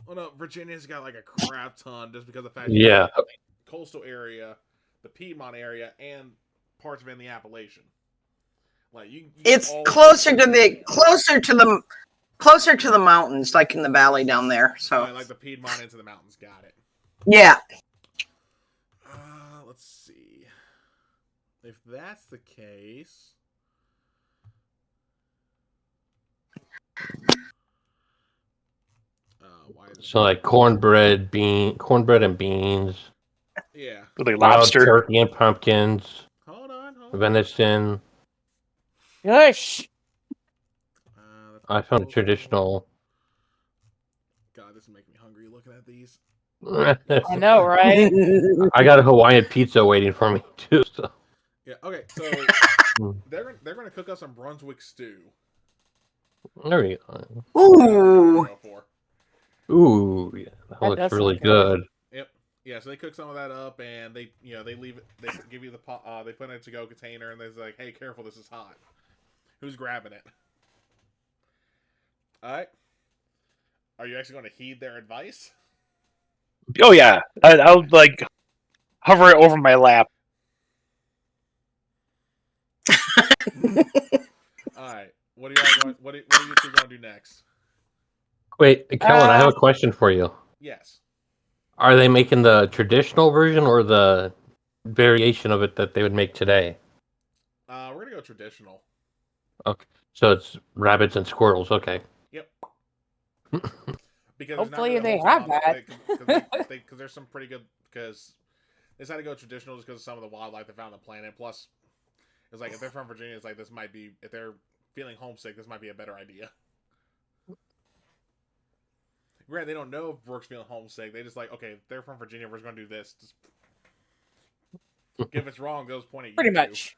Well, no, Virginia's got like a crap ton just because of the fact Yeah. the coastal area, the Piedmont area, and parts of it in the Appalachian. Like It's all- closer to the mountains, like in the valley down there. So like the Piedmont into the mountains. Got it. yeah. Let's see. If that's the case, why is it? So like cornbread and beans, Yeah. Like wild lobster. turkey and pumpkins, Hold on. venison. Gosh. That's I found a proposal. traditional. God, this is making me hungry looking at these. I know, right? I got a Hawaiian pizza waiting for me too. So. Yeah. Okay. So they're gonna cook us some Brunswick stew. There we go. Ooh. Go for. Ooh, yeah, that That looks does really sound good. good. Yeah. So they cook some of that up, and they leave it. They give you the pot. They put it in a to-go container, and they're like, "Hey, careful, this is hot. Who's grabbing it?" All right. Are you actually going to heed their advice? Oh yeah, I'll like hover it over my lap. All right. What are y'all going? What are you two going to do next? Wait, Kellen, I have a question for you. Yes. Are they making the traditional version or the variation of it that they would make today? We're gonna go traditional. Okay, so it's rabbits and squirrels. Okay. Yep. Because Hopefully there's not really they a whole have ton of- that. because there's some pretty good because they decided to go traditional just because of some of the wildlife they found on the planet. Plus, it's like if they're from Virginia, it's like this might be if they're feeling homesick, this might be a better idea. Granted, they don't know if Brooke's feeling homesick. They just like, okay, if they're from Virginia, we're just gonna do this. Just... If it's wrong, goes point at you. Pretty two. much.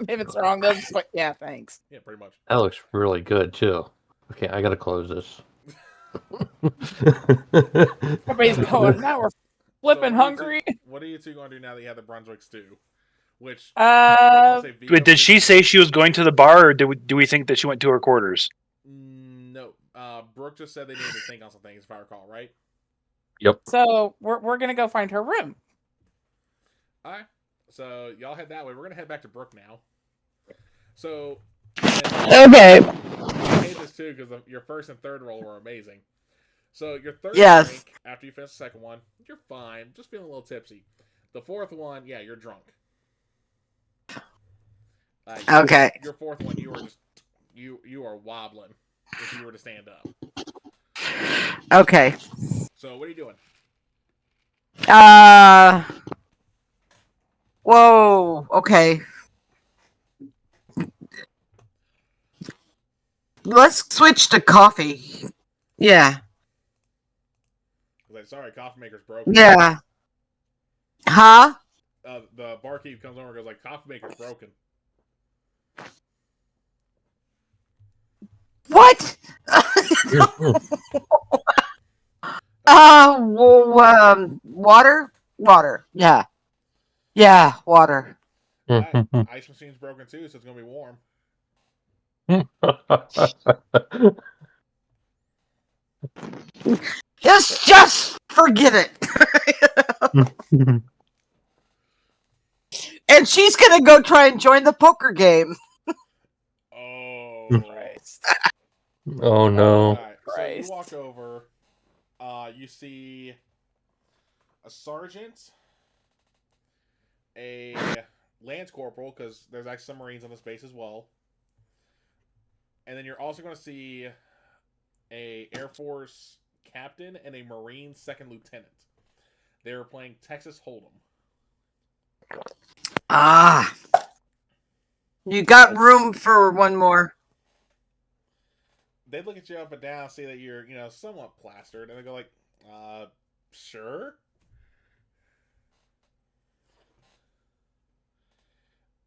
If it's wrong, they'll just like, yeah, thanks. Yeah, pretty much. That looks really good too. Okay, I gotta close this. Everybody's going, now we're flipping So hungry. What are you two going to do now that you have the Brunswick stew? Which I'll say veto Wait, did she because- say she was going to the bar, or do we think that she went to her quarters? No. Brooke just said they needed to think on some things, if I recall, right? Yep. So we're gonna go find her room. All right. So y'all head that way. We're gonna head back to Brooke now. So Okay. I hate this too because your first and third roll were amazing. So your third Yes. drink, after you finish the second one, you're fine, just feeling a little tipsy. The fourth one, yeah, you're drunk. Okay. Your fourth one, you were just you are wobbling if you were to stand up. Okay. So what are you doing? Whoa. Okay. Let's switch to coffee. Yeah. Like, sorry, coffee maker's broken. Yeah. Huh? The barkeep comes over and goes like, coffee maker's broken. What? Water? Water. Yeah. Yeah, water. Alright, ice machine's broken too, so it's gonna be warm. Just forget it. And she's gonna go try and join the poker game. Oh, Christ. Oh no. Alright, so you Christ. walk over, you see a sergeant, a lance corporal, because there's actually some Marines on this base as well. And then you're also going to see a Air Force captain and a Marine second lieutenant. They were playing Texas Hold'em. Ah. You got room for one more. They look at you up and down, see that you're, somewhat plastered, and they go like, sure?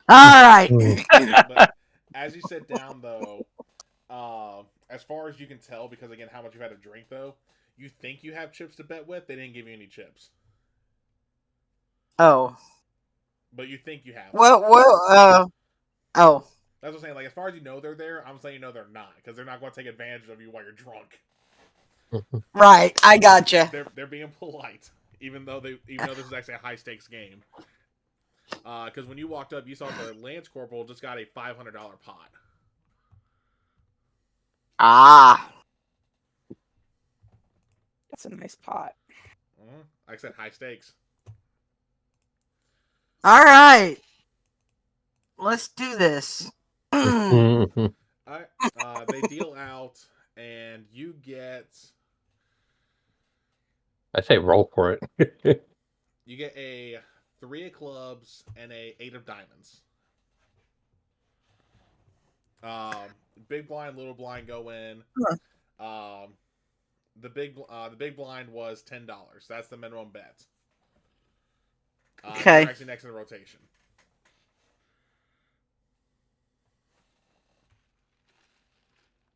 All right. But as you sit down, though, as far as you can tell, because again, how much you've had to drink, though, you think you have chips to bet with. They didn't give you any chips, Oh. but you think you have. Oh. That's what I'm saying. Like, as far as you know they're there, I'm saying they're not, because they're not going to take advantage of you while you're drunk. Right. I gotcha. They're being polite, even though this is actually a high stakes game. Because when you walked up, you saw the Lance Corporal just got a $500 pot. Ah. That's a nice pot. Like I said, high stakes. All right. Let's do this. Alright, they deal out, and you get I say roll for it. a 3 of clubs and a 8 of diamonds. Big blind, little blind go in. The big blind was $10. That's the minimum bet. Okay. They're actually next in the rotation.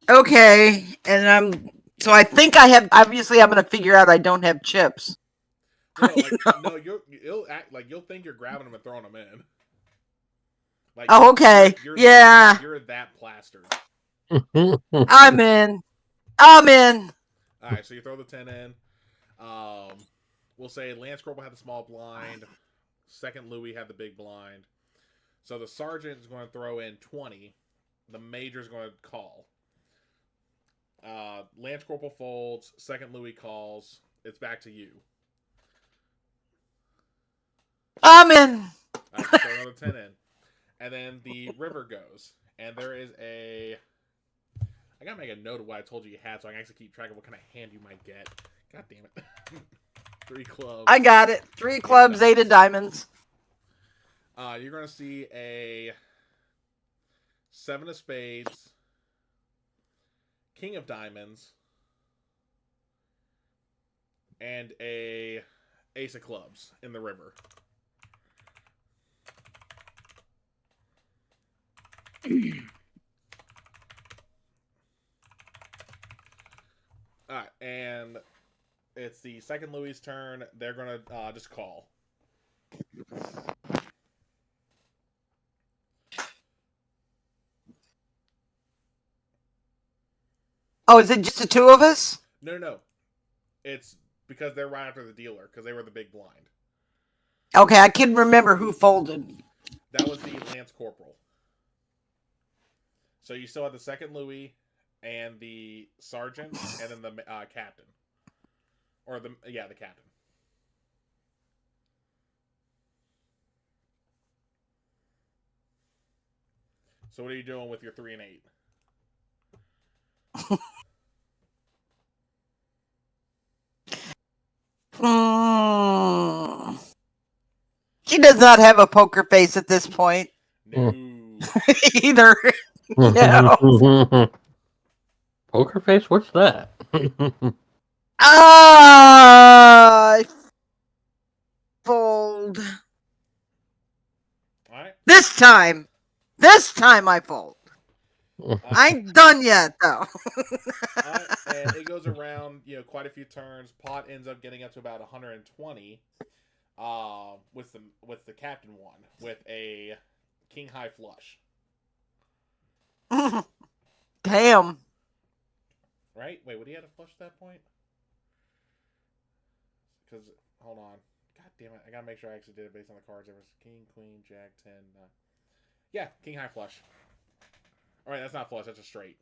Okay. And so I think I have, obviously I'm going to figure out I don't have chips. No, you'll act like you'll think you're grabbing them and throwing them in. Like, Oh, okay. Yeah. You're that plastered. I'm in. I'm in. All right, so you throw the 10 in. We'll say Lance Corporal had the small blind. Second Louis had the big blind. So the sergeant is going to throw in 20. The major is going to call. Lance Corporal folds. Second Louis calls. It's back to you. I'm in. All right, throw another 10 in. And then the river goes. And there is a... I gotta make a note of what I told you had so I can actually keep track of what kind of hand you might get. God damn it. 3 clubs. I got it. 3 clubs, 8 of diamonds. You're gonna see a 7 of spades, king of diamonds, and a ace of clubs in the river. Alright, and it's the second Louis' turn. They're gonna just call. Oh, is it just the 2 of us? No. It's because they're right after the dealer, because they were the big blind. Okay, I can remember who folded. That was the Lance Corporal. So you still have the second Louis and the sergeant, and then the captain. Or the captain. So what are you doing with your 3 and 8? She does not have a poker face at this point. No. Either. No. Poker face? What's that? I fold. Alright. This time I fold. I ain't done yet, though. And it goes around, quite a few turns. Pot ends up getting up to about 120. With the captain one with a king high flush. Damn. Right? Wait, would he have a flush at that point? Because hold on, god damn it, I gotta make sure I actually did it based on the cards. There was king, queen, jack, 10. Yeah, king high flush. All right, that's not flush. That's a straight.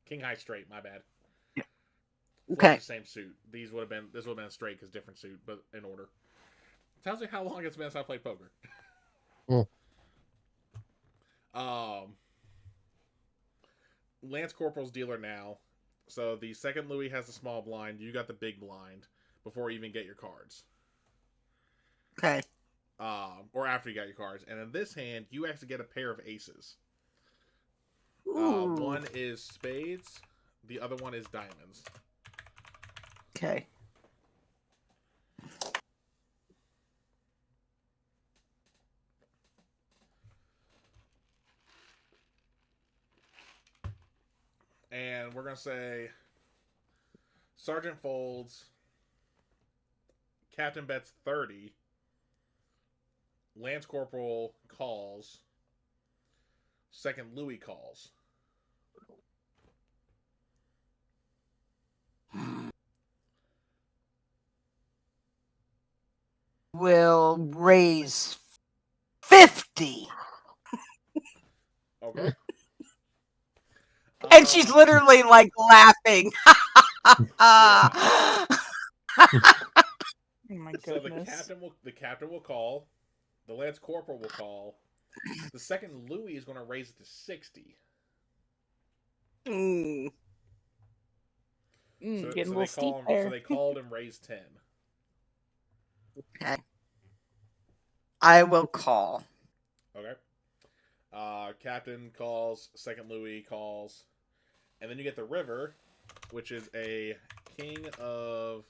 King high straight. My bad. Okay. The same suit. This would have been a straight because different suit, but in order. Tells you how long it's been since I played poker. Lance Corporal's dealer now. So the second Louis has the small blind. You got the big blind before you even get your cards. Okay. Or after you got your cards. And in this hand, you actually get a pair of aces. Ooh. One is spades. The other one is diamonds. Okay. And we're going to say Sergeant folds. Captain bets 30. Lance Corporal calls. Second Louis calls. Will raise 50. Okay. And she's literally like laughing. Oh my So goodness. the captain will call. The Lance Corporal will call. The second Louis is going to raise it to 60. Mm. Getting a they little steep call him, there. so they called and raised 10. Okay. I will call. Okay. Captain calls. Second Louis calls. And then you get the river, which is a king of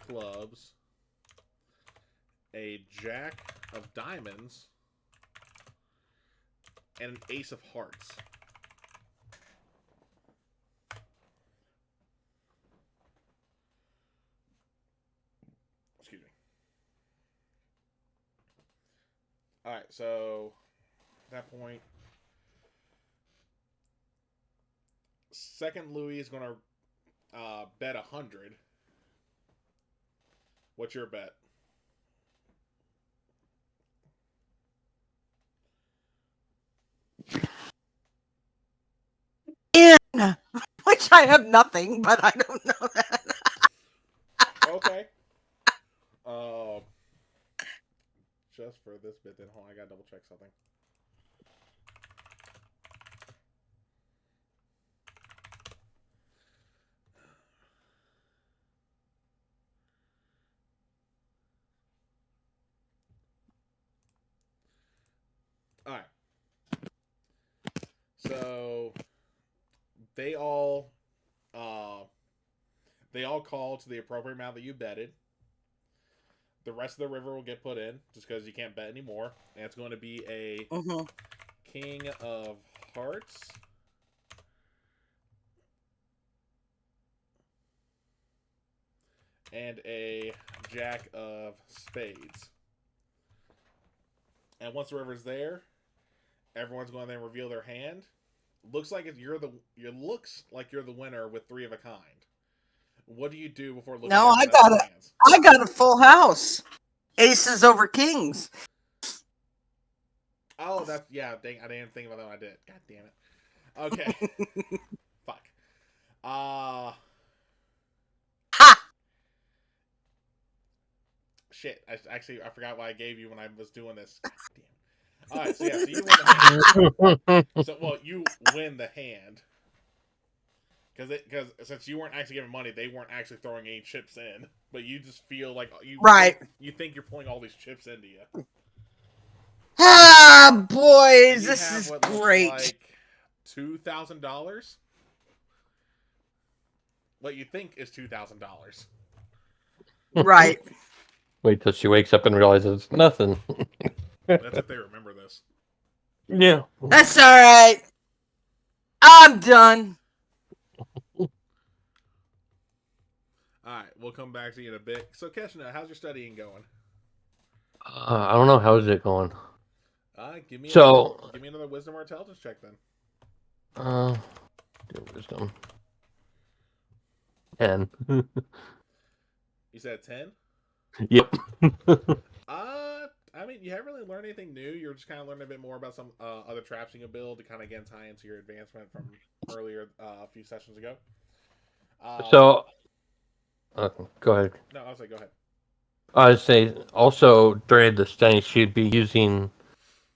clubs, a jack of diamonds, and an ace of hearts. Excuse me. Alright, so at that point, second Louis is going to bet 100. What's your bet? In which I have nothing, but I don't know that. Okay. Just for this bit, then hold on, I gotta double check something. All right. So they all call to the appropriate amount that you betted. The rest of the river will get put in just because you can't bet anymore, and it's going to be a King of Hearts. And a Jack of Spades. And once the river's there, everyone's going to then reveal their hand. Looks like you're the winner with 3 of a kind. What do you do before looking No, at the hands? I got a full house. Aces over kings. Oh, that's yeah. Dang, I didn't think about that when I did. God damn it. Okay. Fuck. Ha! Shit. I forgot what I gave you when I was doing this. God damn. All right. So yeah. So you win the hand. So well, you win the hand. Because since you weren't actually giving money, they weren't actually throwing any chips in. But you just feel like you think you're pulling all these chips into you. Ah, boys, this is great. Like $2,000. What you think is $2,000. Right. Wait till she wakes up and realizes it's nothing. That's if they remember this. Yeah. That's all right. I'm done. Alright, we'll come back to you in a bit. So, Keshna, how's your studying going? I don't know. How's it going? Give me another wisdom or intelligence check then. Do wisdom. 10. You said 10? Yep. I mean, you haven't really learned anything new. You're just kind of learning a bit more about some other traps you can build to kind of again tie into your advancement from earlier a few sessions ago. So, go ahead. No, I was like, go ahead. I would say also during the study, she'd be using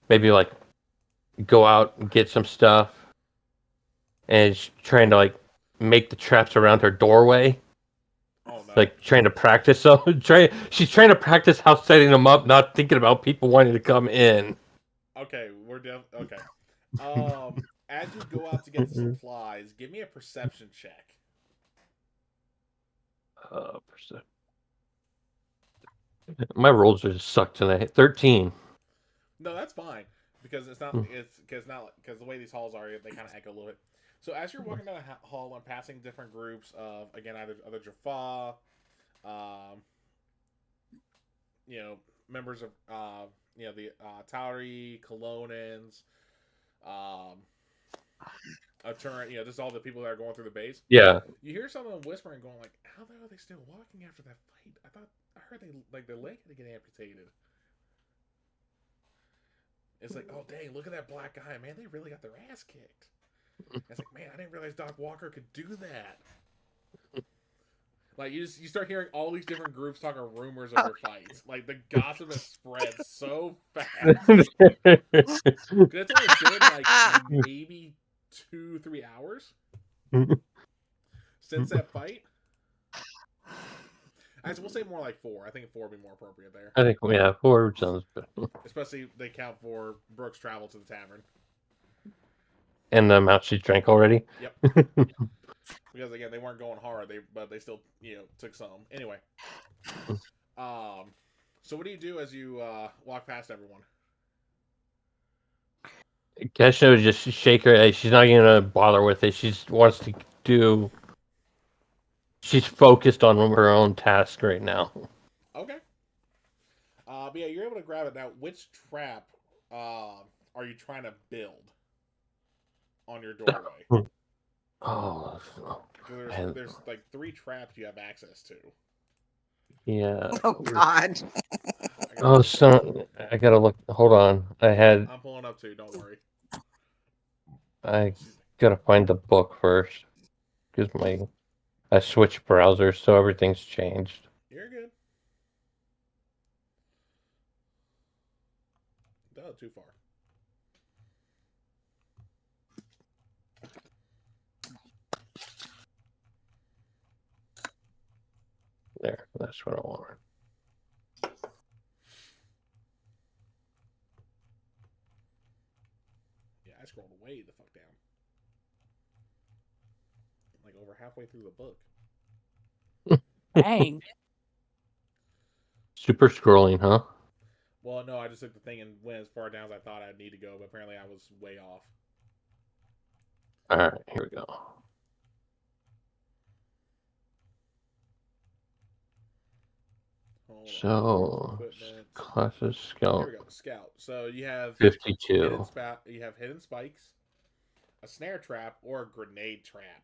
maybe like go out and get some stuff, and she's trying to like make the traps around her doorway. Oh no! Like trying to practice. So she's trying to practice how setting them up, not thinking about people wanting to come in. Okay, okay. As you go out to get the supplies, give me a perception check. Perception. My rolls just suck tonight. 13. No, that's fine because it's not. It's because the way these halls are, they kind of echo a little bit. So as you're walking down a hall and passing different groups of again either Jaffa, members of the Tauri, Colonans, Turn, just all the people that are going through the base. Yeah. You hear someone whispering, going like, "How the hell are they still walking after that fight? I heard their leg had to get amputated." It's like, oh dang, look at that black guy, man! They really got their ass kicked. It's like, man, I didn't realize Doc Walker could do that. Like you start hearing all these different groups talking rumors of their fights. Like the gossip has spread so fast. It's only been like maybe 2-3 hours since that fight. Actually, we'll say more like 4. I think 4 would be more appropriate there. I think 4 sounds good. Especially if they count for Brooke's travel to the tavern. And the amount she drank already. Yep. Because again, they weren't going hard, but they still took some. Anyway. So what do you do as you walk past everyone? Keshna would just shake her head. She's not gonna bother with it. She wants to do. She's focused on her own task right now. Okay. But yeah, you're able to grab it now. Which trap are you trying to build on your doorway? Oh There's like 3 traps you have access to. Yeah. Oh God. Oh, so I gotta look. Hold on. I'm pulling up too. Don't worry. I gotta find the book first because I switched browsers, so everything's changed. You're good. No, too far. There, that's what I want. Yeah, I scrolled way the fuck down. Like over halfway through the book. Dang. Super scrolling, huh? Well, no, I just took the thing and went as far down as I thought I'd need to go, but apparently I was way off. All right, here we go. Hold on. So, Equipment. classes Here scout we go. Scout. So you have 52. you have hidden spikes, a snare trap, or a grenade trap.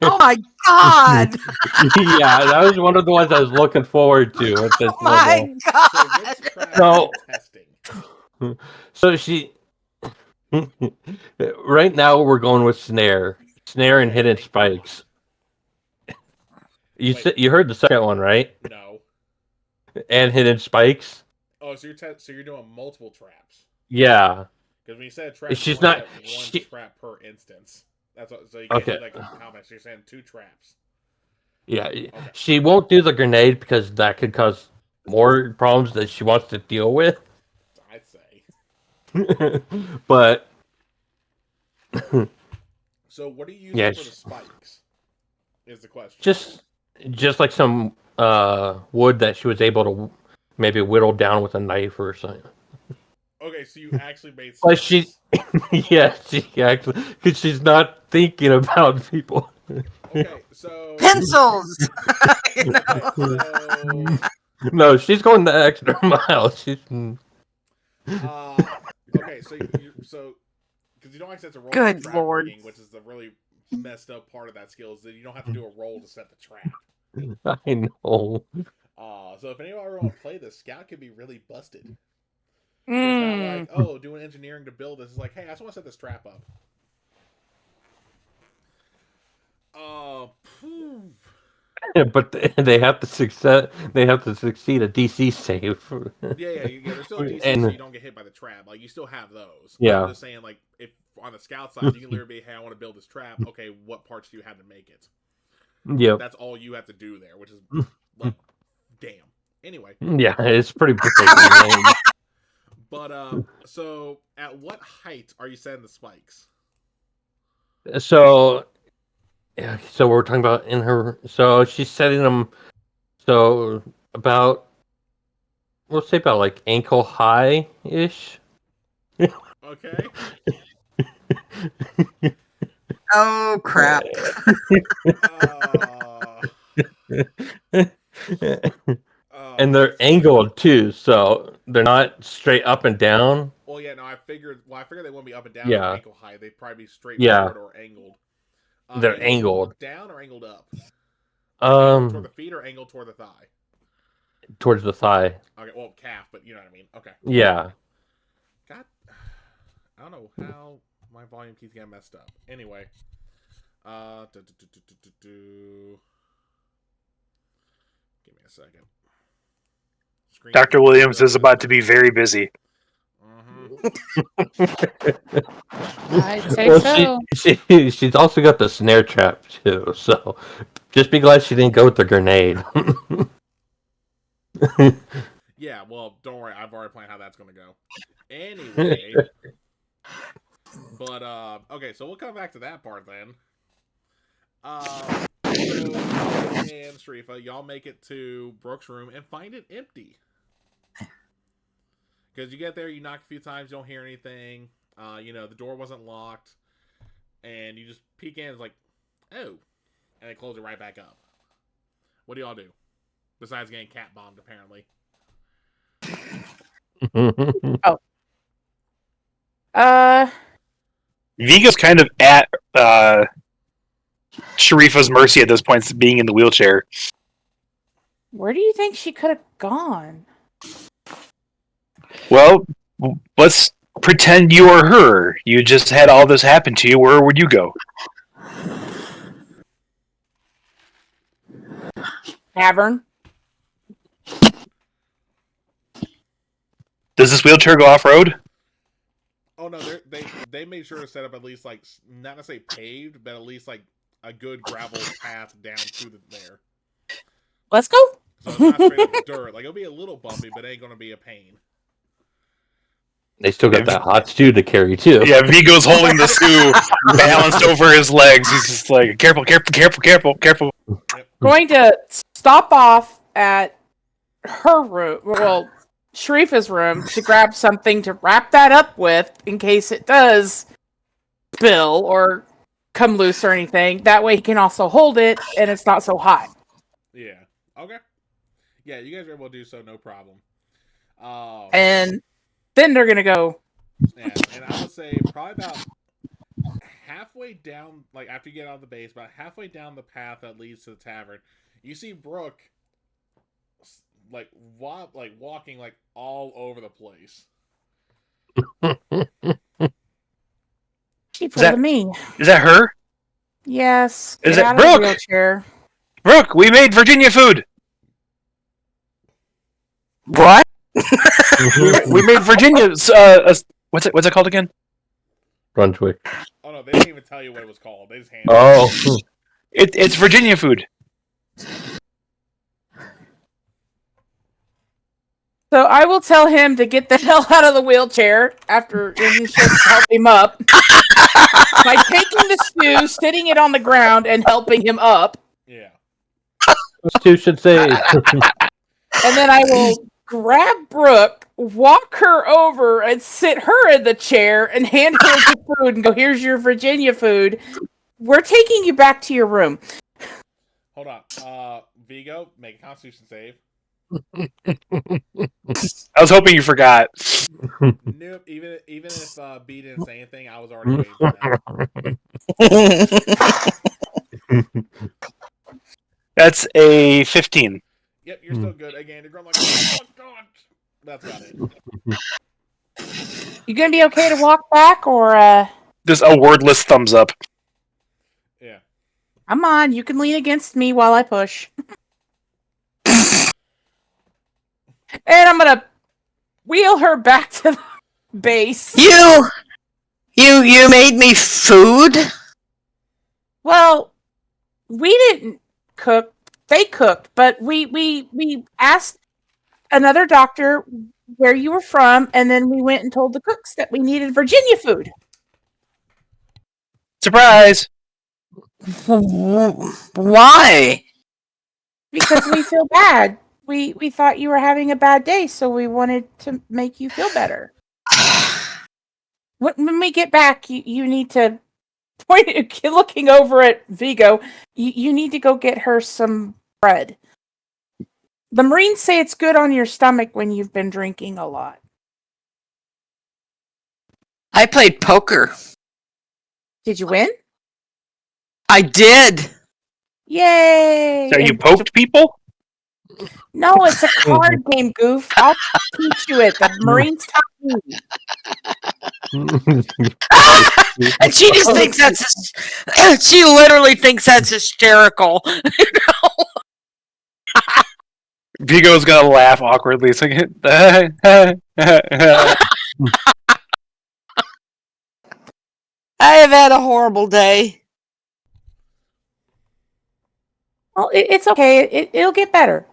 Oh my God. Yeah, that was one of the ones I was looking forward to at this Oh my level. So God. which trap No. are you testing? So she. Right now, we're going with snare and hidden spikes. You Wait. said you heard the second one, right? No. And hidden spikes. Oh, so you're doing multiple traps. Yeah. Because when you said trap, She's you only not- get one she- trap per instance. That's what. So you can't Okay. do like how much? You're saying 2 traps. Yeah. She won't do the grenade because that could cause more problems that she wants to deal with. I'd say. But So what are you using Yeah, for the spikes? Is the question. just like some wood that she was able to maybe whittle down with a knife or something. Okay, so you actually made. But Spikes. Yeah, she actually, because she's not thinking about people. Okay, so. Pencils. You know? Okay, so. No, she's going the extra mile. She's Okay, so because you don't actually have to roll Good for trap Lord. rigging, which is the really messed up part of that skill, is that you don't have to do a roll to set the trap. I know. So if anyone ever want to play this, Scout can be really busted. It's Mm. not like, oh, doing engineering to build this. It's like, hey, I just want to set this trap up. Phew. But they have to succeed. They have to succeed a DC save. Yeah, they're still DC, And- so you don't get hit by the trap. Like, you still have those. Yeah. I'm just saying, like, if on the Scout side, you can literally be, hey, I want to build this trap. Okay, what parts do you have to make it? Yep. That's all you have to do there, which is, like, damn. Anyway. Yeah, it's pretty big. But, so, at what height are you setting the spikes? So, yeah, so we're talking about in her. So she's setting them. So about, we'll say about like ankle high ish. Okay. Oh crap. And they're angled too, so they're not straight up and down. Well, yeah, no, I figured they wouldn't be up and down Yeah. at ankle height. They'd probably be straight Yeah. forward or angled. They're angled. Down or angled up? Angled toward the feet or angled toward the thigh? Towards the thigh. Okay, well, calf, but you know what I mean. Okay. Yeah. God, I don't know how my volume keeps getting messed up. Anyway, give me a second. Screen Dr. Williams is about to be very busy. I'd say Well, so. she's also got the snare trap too, so just be glad she didn't go with the grenade. Yeah, well, don't worry. I've already planned how that's going to go. Anyway. But, okay, so we'll come back to that part then. So, and Sharifa, y'all make it to Brooke's room and find it empty. Because you get there, you knock a few times, you don't hear anything. The door wasn't locked. And you just peek in, it's like, oh. And they close it right back up. What do y'all do? Besides getting cat bombed, apparently. Vigo's kind of at Sharifa's mercy at this point, being in the wheelchair. Where do you think she could have gone? Well, let's pretend you are her. You just had all this happen to you. Where would you go? Tavern. Does this wheelchair go off road? Oh no, they made sure to set up at least like not to say paved, but at least like a good gravel path down to there. Let's go. So it's not straight up dirt. Like it'll be a little bumpy, but it ain't gonna be a pain. They still got that hot stew to carry too. Yeah, Vigo's holding the stew balanced over his legs. He's just like, careful, careful, careful, careful, careful. Going to stop off at her room. Well, Sharifa's room to grab something to wrap that up with in case it does spill or come loose or anything. That way he can also hold it and it's not so hot. Yeah. Okay. Yeah, you guys are able to do so, no problem. And then they're gonna go. Yeah, and I would say probably about halfway down, like after you get out of the base, about halfway down the path that leads to the tavern, you see Brooke like walking like all over the place. She pulled me. Is that her? Yes. Is Get it out of the Brooke? wheelchair. Brooke, we made Virginia food. What? We made Virginia. What's it called again? Brunswick. Oh no, they didn't even tell you what it was called. They just handed Oh, It's Virginia food. So I will tell him to get the hell out of the wheelchair after you should help him up by taking the stew, sitting it on the ground, and helping him up. Yeah. stew should say. And then I will grab Brooke, walk her over, and sit her in the chair and hand her the food and go, "Here's your Virginia food. We're taking you back to your room." Hold on. Vigo, make a Constitution save. I was hoping you forgot. Nope. Even if B didn't say anything, I was already waiting for that. That's a 15. Yep, you're still good. Again, you're going like, oh god. That's about it. You gonna be okay to walk back, or Just a wordless thumbs up. Yeah. come on, you can lean against me while I push. And I'm gonna wheel her back to the base. You made me food? Well, we didn't cook. They cooked, but we asked another doctor where you were from, and then we went and told the cooks that we needed Virginia food. Surprise! Why? Because we feel bad. We thought you were having a bad day, so we wanted to make you feel better. When we get back, you need to looking over at Vigo. You need to go get her some bread. The Marines say it's good on your stomach when you've been drinking a lot. I played poker. Did you win? I did. Yay! So you And- poked people? No, it's a card game, goof. I'll teach you it. The Marines taught me. And she just thinks that's she literally thinks that's hysterical. Vigo's gonna laugh awkwardly. It's like, I have had a horrible day. Well, it's okay. It'll get better.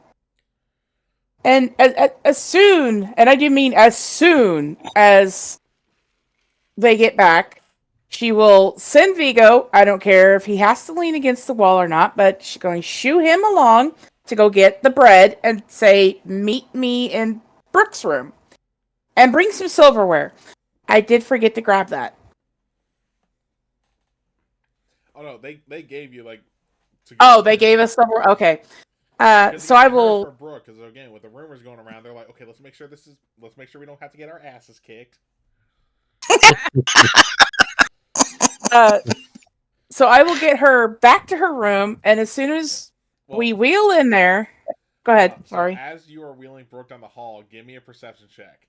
And as soon, and I do mean as soon as they get back, she will send Vigo. I don't care if he has to lean against the wall or not, but she's going to shoo him along to go get the bread and say, "Meet me in Brooke's room," and bring some silverware. I did forget to grab that. Oh no, they gave you like. Oh, they gave us silverware. Okay. So I will. For Brooke, because again, with the rumors going around, they're like, okay, let's make sure we don't have to get our asses kicked. So I will get her back to her room, and as soon as Well, we wheel in there, go ahead. so Sorry. as you are wheeling Brooke down the hall, give me a perception check.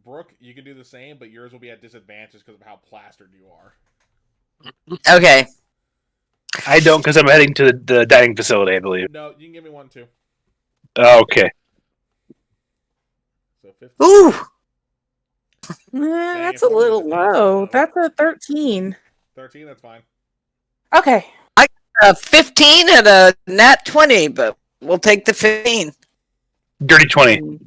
Brooke, you can do the same, but yours will be at disadvantage because of how plastered you are. Okay. I don't because I'm heading to the dining facility, I believe. No, you can give me one too. Okay. So 15. Ooh. That's if a only little the low. answer, That's a 13. 13, that's fine. Okay. 15 and a nat 20, but we'll take the 15. Dirty 20.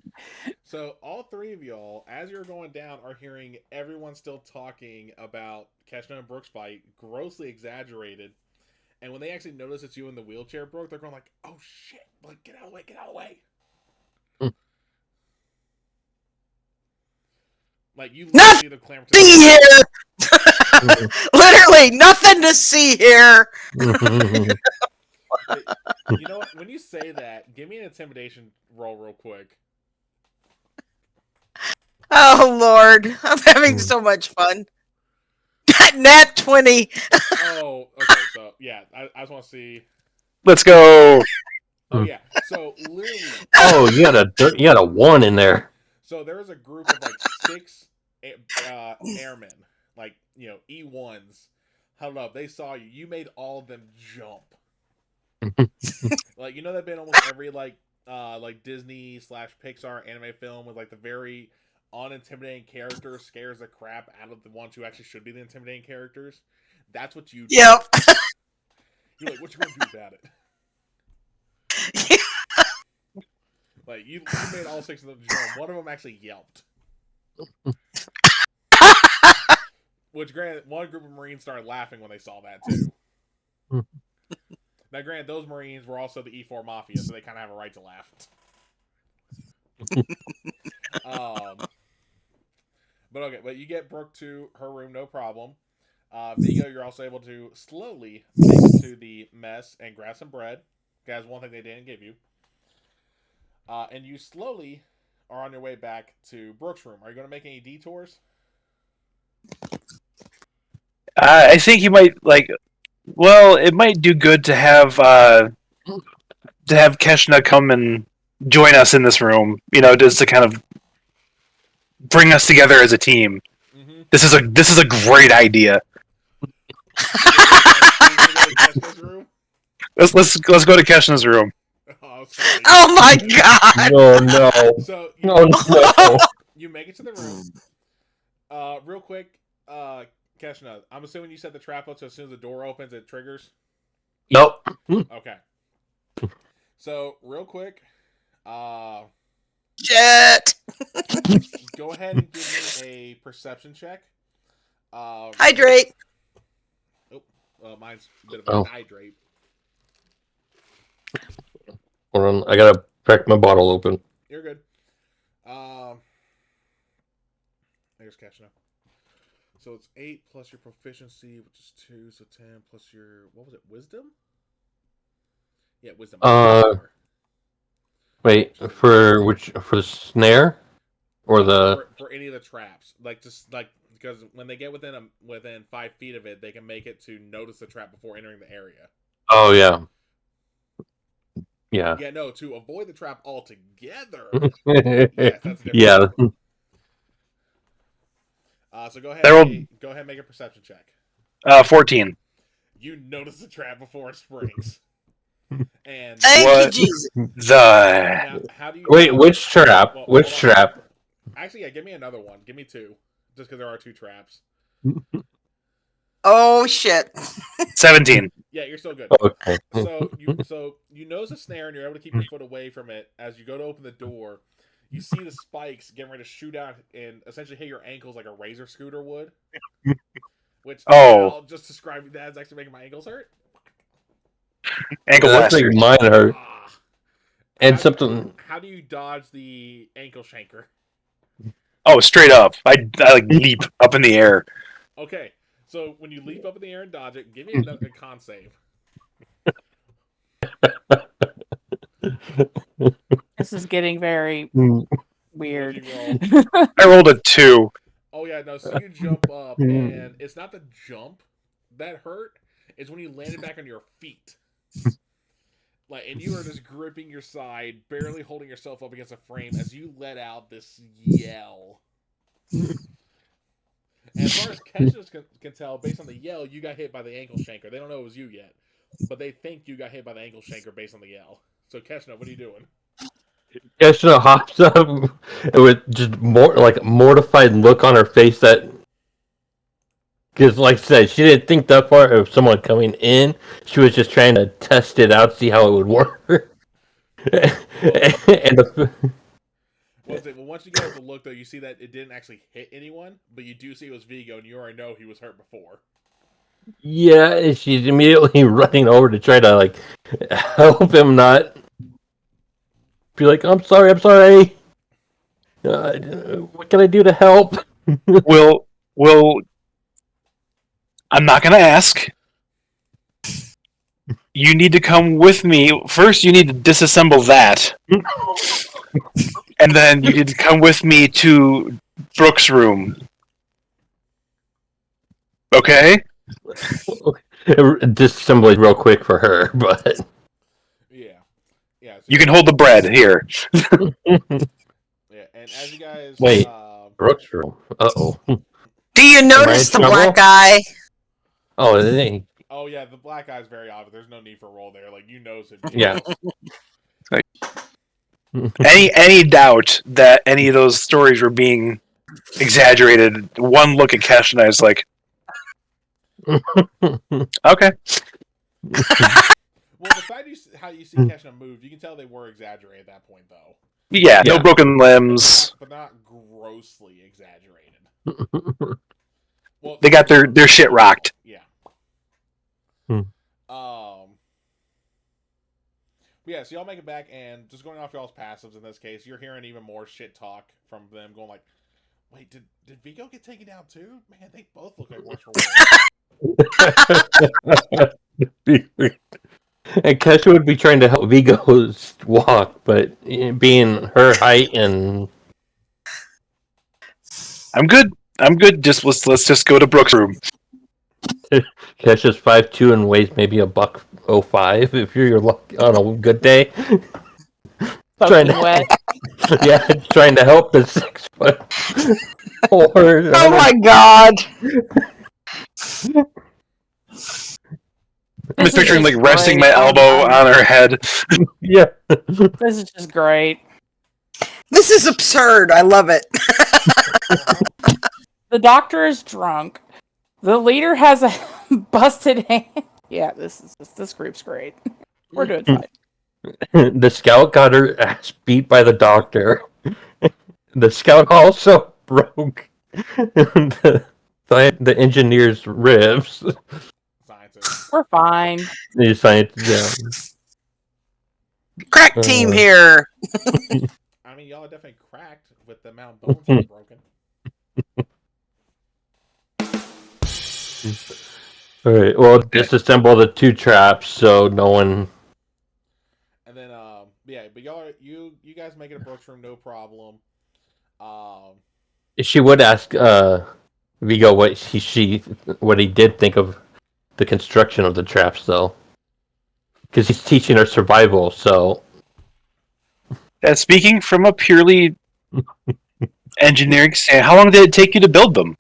So all three of y'all, as you're going down, are hearing everyone still talking about Keshna and Brooke's fight, grossly exaggerated. And when they actually notice it's you in the wheelchair, Brooke, they're going like, "Oh shit! Like, get out of the way! Get out of the way!" Like you literally see the clamor. See here! Literally, nothing to see here! You know what? When you say that, give me an intimidation roll real quick. Oh, Lord. I'm having so much fun. Nat 20. Oh, okay. So yeah, I just want to see. Let's go. Oh yeah. So literally, Oh, you had a 1 in there. so there was a group of like 6 airmen, like E1s, huddled up. They saw you. You made all of them jump. Like they've been almost every like Disney / Pixar anime film with like the very unintimidating character scares the crap out of the ones who actually should be the intimidating characters. That's what you do. Yep. You're like, what you gonna do about it? Like you made all 6 of them jump. One of them actually yelped. Which, granted, one group of Marines started laughing when they saw that too. Now, granted, those Marines were also the E4 Mafia, so they kind of have a right to laugh. But you get Brooke to her room, no problem. Vigo, you're also able to slowly make it to the mess and grab some bread. That's one thing they didn't give you. And you slowly are on your way back to Brooke's room. Are you going to make any detours? I think you might Well, it might do good to have Keshna come and join us in this room. Just to kind of bring us together as a team. Mm-hmm. This is a great idea. Let's go to Keshna's room. Oh my god! Oh no! So Oh no! you make it to the room. Real quick, Keshna, I'm assuming you set the trap up so as soon as the door opens, it triggers. Nope. Okay. So real quick, Shit! go ahead and give me a perception check. Hydrate! Mine's a bit of a hydrate. Hold on, I gotta crack my bottle open. You're good. There's Keshna. So it's 8 plus your proficiency, which is 2, so 10 plus your wisdom? Yeah, wisdom. Wait, for the snare, or the for any of the traps, because when they get within 5 feet of it, they can make it to notice the trap before entering the area. Oh yeah. Yeah. Yeah, no, to avoid the trap altogether. Yes, that's different. yeah. So go ahead and make a perception check. 14. You notice the trap before it springs. And Thank you, Jesus. now, how do you Wait, which trap? Well, Which hold on. trap? Actually, yeah, give me another one. Give me 2. Just because there are 2 traps. Oh shit. 17. Yeah, you're still good. Okay. So you notice a snare and you're able to keep your foot away from it. As you go to open the door, you see the spikes getting ready to shoot out and essentially hit your ankles like a razor scooter would. Which I'll just describe that as actually making my ankles hurt. Ankle That's blaster. like mine hurt. And How do you dodge the ankle shanker? Oh, straight up. I leap up in the air. Okay, so when you leap up in the air and dodge it, give me a con save. This is getting very weird. What did you roll? I rolled a 2. Oh yeah, no. So you jump up, and it's not the jump that hurt; is when you landed back on your feet. Like, and you were just gripping your side, barely holding yourself up against a frame as you let out this yell. And as far as Kesha can tell, based on the yell, you got hit by the ankle shanker. They don't know it was you yet, but they think you got hit by the ankle shanker based on the yell. So, Keshna, what are you doing? Keshna hops up with just more like a mortified look on her face that, because like I said, she didn't think that far of someone coming in. She was just trying to test it out, see how it would work. And Well, once you get the look, though, you see that it didn't actually hit anyone, but you do see it was Vigo, and you already know he was hurt before. yeah, she's immediately running over to try to like help him not be like, I'm sorry. What can I do to help? Will I'm not gonna ask. You need to come with me. First, you need to disassemble that, and then you need to come with me to Brooke's room. Okay? Disassembly real quick for her, but Yeah. So You can hold the bread here. Yeah, and as you guys... Wait. Brooks room. Uh-oh. Do you notice the trouble? black eye? Oh, it ain't. Oh, yeah, the black eye's very obvious. There's no need for a roll there. Like, you know it. Yeah. Any doubt that any of those stories were being exaggerated, one look at Cash and I is like, okay. Well, the fact how you see Keshna move, you can tell they were exaggerated at that point, though. Yeah, no Yeah. broken limbs. But not grossly exaggerated. Well, They got their shit rocked. Yeah. Hmm. Yeah, so y'all make it back, and just going off y'all's passives in this case, you're hearing even more shit talk from them, going like, "Wait, did Vigo get taken down too? Man, they both look like worse for wear." And Kesha would be trying to help Vigo's walk, but being her height and I'm good. Just let's just go to Brooke's room. Kesha's 5'2" and weighs maybe $105 if you're on a good day. Trying to- wet. Yeah, trying to help the 6 foot. Oh my god! I'm just This is picturing like just resting my great. elbow on her head. Yeah. This is just great. This is absurd. I love it. The doctor is drunk. The leader has a busted hand. Yeah, this group's great. We're doing fine. The scout got her ass beat by the doctor. The scout also broke the engineer's ribs. Scientists. We're fine. The science, Crack team here. I mean, y'all are definitely cracked with the amount of bones that are broken. All right. Well, disassemble the 2 traps so no one. And then, yeah, but y'all are you guys make it a Brooks room, no problem. She would ask Vigo what what he did think of the construction of the traps, though, because he's teaching her survival. So, Speaking from a purely engineering standpoint, how long did it take you to build them?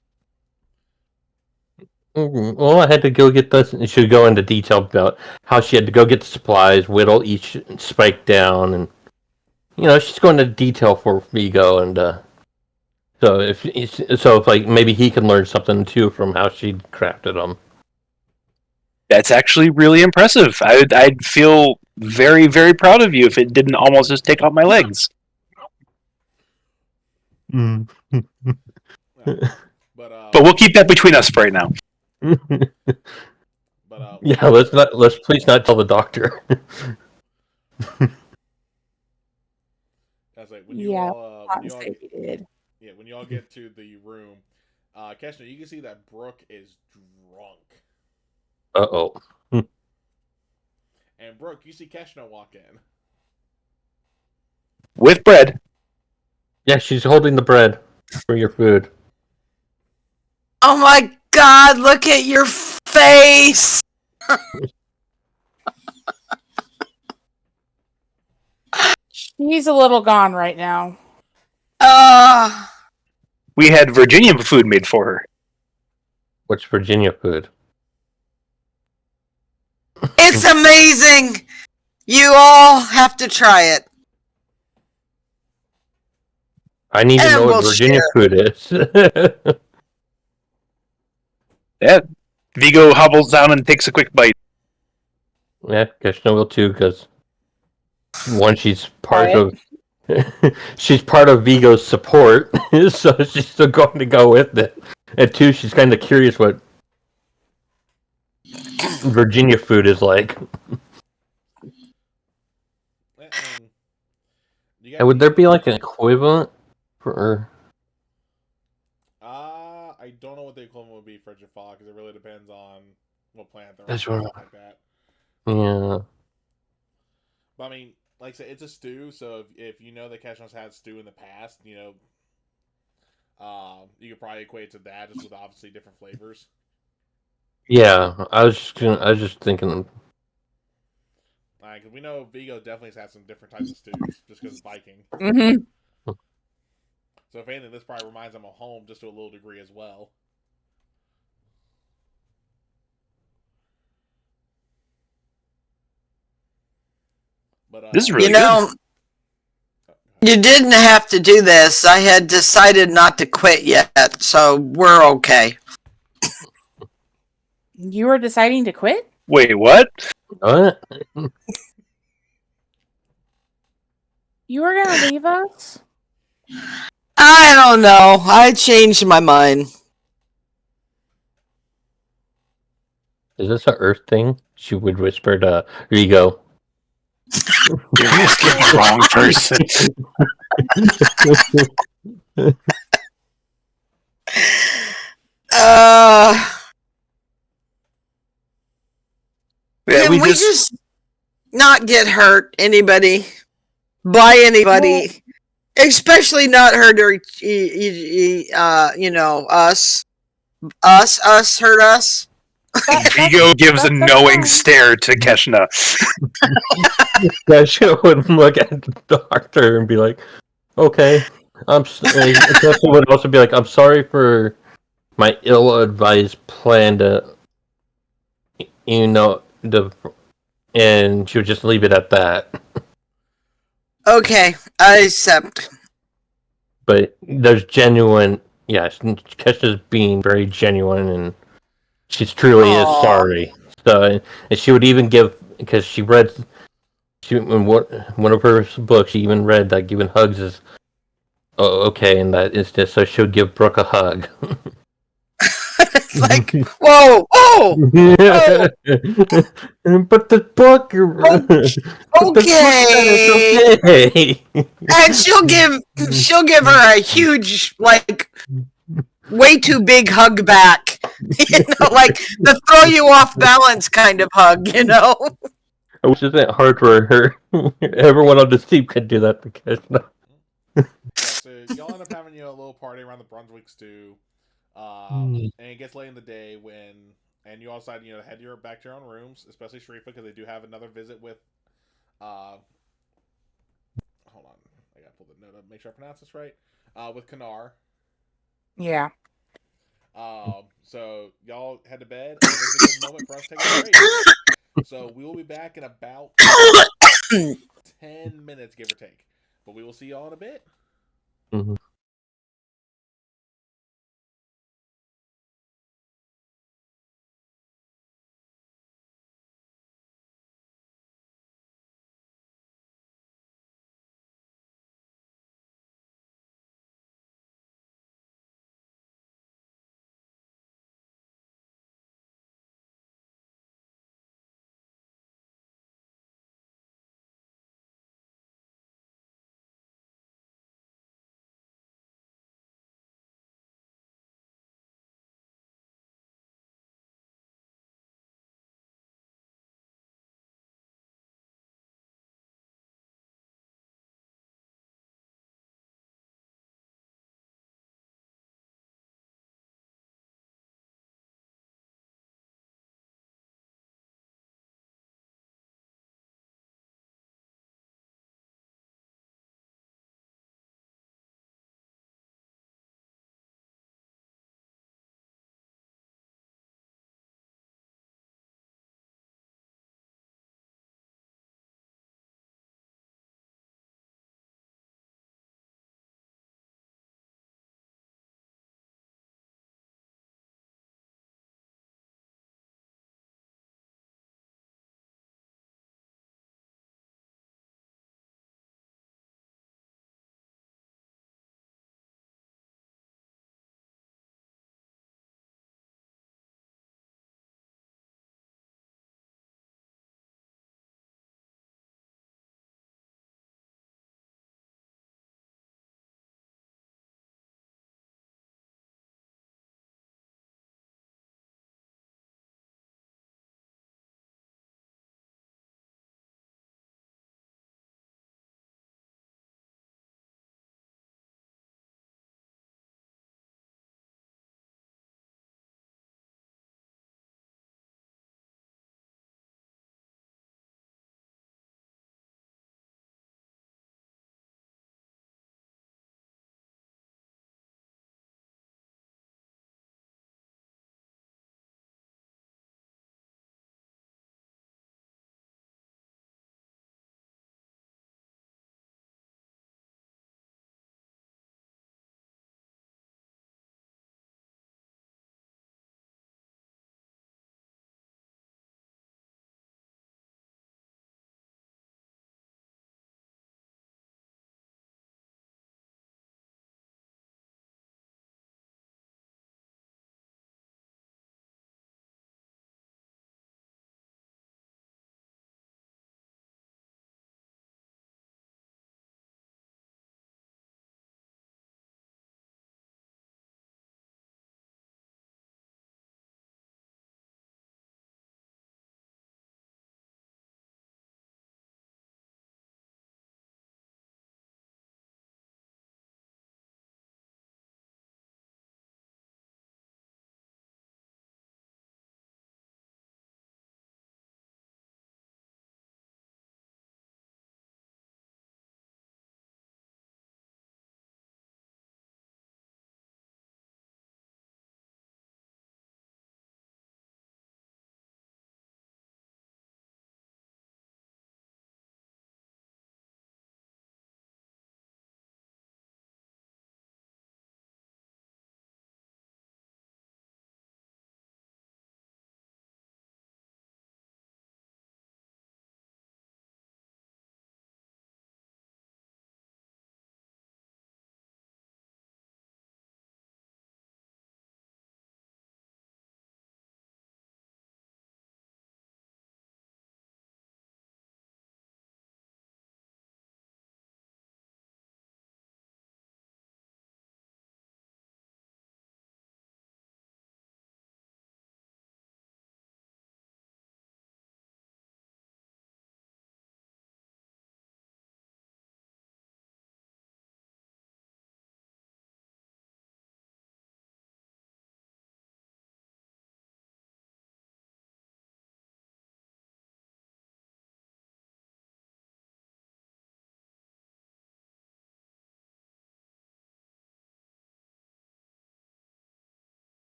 well, I had to go get this. And she would go into detail about how she had to go get the supplies, whittle each spike down, and she's going into detail for Vigo, and so if like maybe he can learn something too from how she crafted them. That's actually really impressive. I'd feel very, very proud of you if it didn't almost just take off my legs. Yeah. But we'll keep that between us for right now. Yeah, let's please not tell the doctor. I was like, when Yeah, all, Honestly, we did. when you all get to the room, Keshna, you can see that Brooke is drunk. Uh-oh. And Brooke, you see Keshna walk in. With bread. Yeah, she's holding the bread for your food. Oh my god, look at your face! She's a little gone right now. Uh, We had Virginia food made for her. What's Virginia food? it's amazing. You all have to try it. I need to And know what we'll Virginia share. food is. Yeah. Vigo hobbles down and takes a quick bite. Yeah, Keshna will too, because one, she's part Quiet. of she's part of Vigo's support, so she's still going to go with it. And two, she's kind of curious what Virginia food is like. I mean, you And would there be like an equivalent for? I don't know what the equivalent would be for Jaffa because it really depends on what plant they're on That's and right. stuff like that. Yeah, But I mean, like I said, it's a stew. So if you know that Keshna's had stew in the past, you know, you could probably equate it to that, just with obviously different flavors. yeah. I was just thinking. Because we know Vigo definitely has had some different types of stews, just because Viking. Mm-hmm. So if anything, this probably reminds them of home, just to a little degree as well. But This is really You know, you didn't have to do this. I had decided not to quit yet, so we're okay. You were deciding to quit? Wait, what? What? You were gonna leave us? I don't know. I changed my mind. Is this a Earth thing? She would whisper to Vigo. You're asking the wrong person. Yeah, Can we just not get hurt, anybody? By anybody? Especially not hurt, or, you know, us. Us hurt us. Vigo gives a that's knowing fine. stare to Keshna. Yeah, she would look at the doctor and be like, "Okay, Tessa would also be like, "I'm sorry for my ill-advised plan to, you know, and she would just leave it at that." Okay, I accept. But there's genuine, yes, Kesha's being very genuine, and she truly is Aw. sorry. So, and she would even give, because she read, in one of her books, she even read that giving hugs is okay in that instance. So she would give Brooke a hug. It's like, whoa, oh, But the book, okay. okay. And she'll give her a huge, like, way too big hug back. You know, like the throw you off balance kind of hug, you know? Which isn't hard for her. Everyone on the team can do that because So y'all end up having a little party around the Brunswick stew, and it gets late in the day and you all decide to head back to your own rooms, especially Sharifa, because they do have another visit with. Hold on, I gotta pull the note up, make sure I pronounce this right. With Kanar. Yeah. So y'all head to bed, and this is a good moment for us to take a break. So we will be back in about 10 minutes, give or take. But we will see y'all in a bit. Mhm.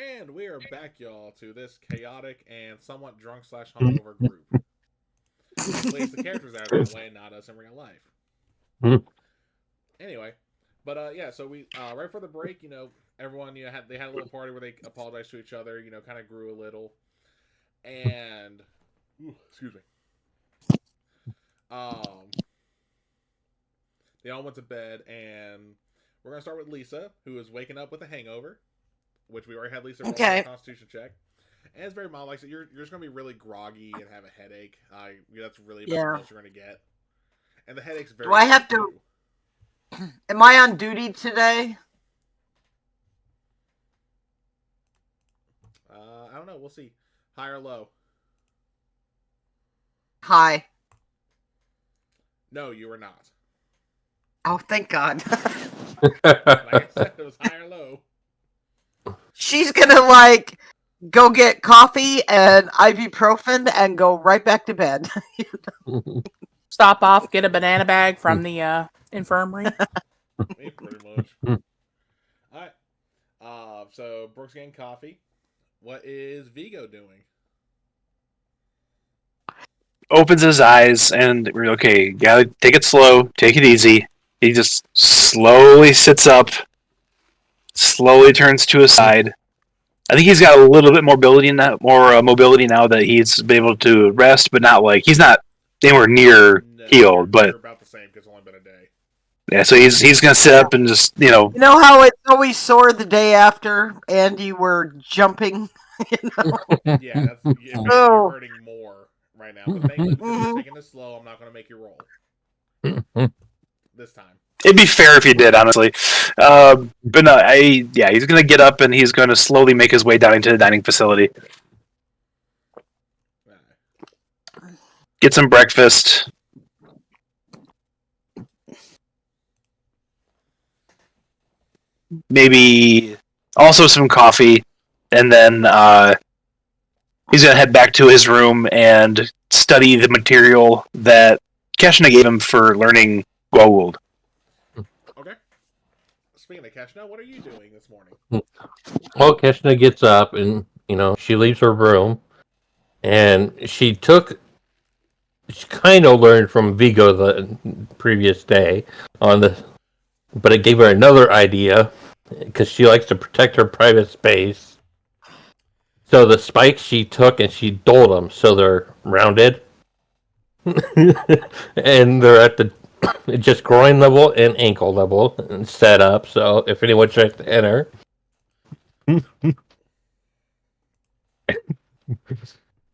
And we are back, y'all, to this chaotic and somewhat drunk / hungover group. At least the characters out that way, not us in real life. Anyway, but yeah, so we right for the break, everyone they had a little party where they apologized to each other, kind of grew a little, and excuse me, they all went to bed, and we're gonna start with Lisa, who is waking up with a hangover, which we already had Lisa roll Okay. a Constitution check. And it's very mild. Like I said, you're just gonna be really groggy and have a headache. That's really about the most you're gonna get. And the headache's very. Do I have to? new. Am I on duty today? I don't know. We'll see. High or low? Hi. No, you were not. Oh, thank God. Like I said, it was high or low. She's gonna go get coffee and ibuprofen and go right back to bed. Stop off, get a banana bag from the infirmary. Pretty much. All right. So Brooke's getting coffee. What is Vigo doing? Opens his eyes and we're okay. Gotta take it slow, take it easy. He just slowly sits up, slowly turns to his side. I think he's got a little bit more mobility now, mobility now that he's been able to rest, but not he's not anywhere near healed. But you're about the same because it's only been a day. Yeah, so he's gonna sit up and just You know how it's always sore the day after, and you were jumping. Yeah, that's you're hurting more right now. But thankfully, because you're taking this slow, I'm not gonna make you roll this time. It'd be fair if he did, honestly. But no, he's gonna get up and he's gonna slowly make his way down into the dining facility. Get some breakfast. Maybe also some coffee, and then he's gonna head back to his room and study the material that Keshna gave him for learning Goa'uld. Okay. Speaking of Keshna, what are you doing this morning? Well, Keshna gets up and, she leaves her room. And she kind of learned from Vigo the previous day but it gave her another idea because she likes to protect her private space. So the spikes she took and she doled them so they're rounded. And they're at the just groin level and ankle level and set up. So if anyone tries to enter.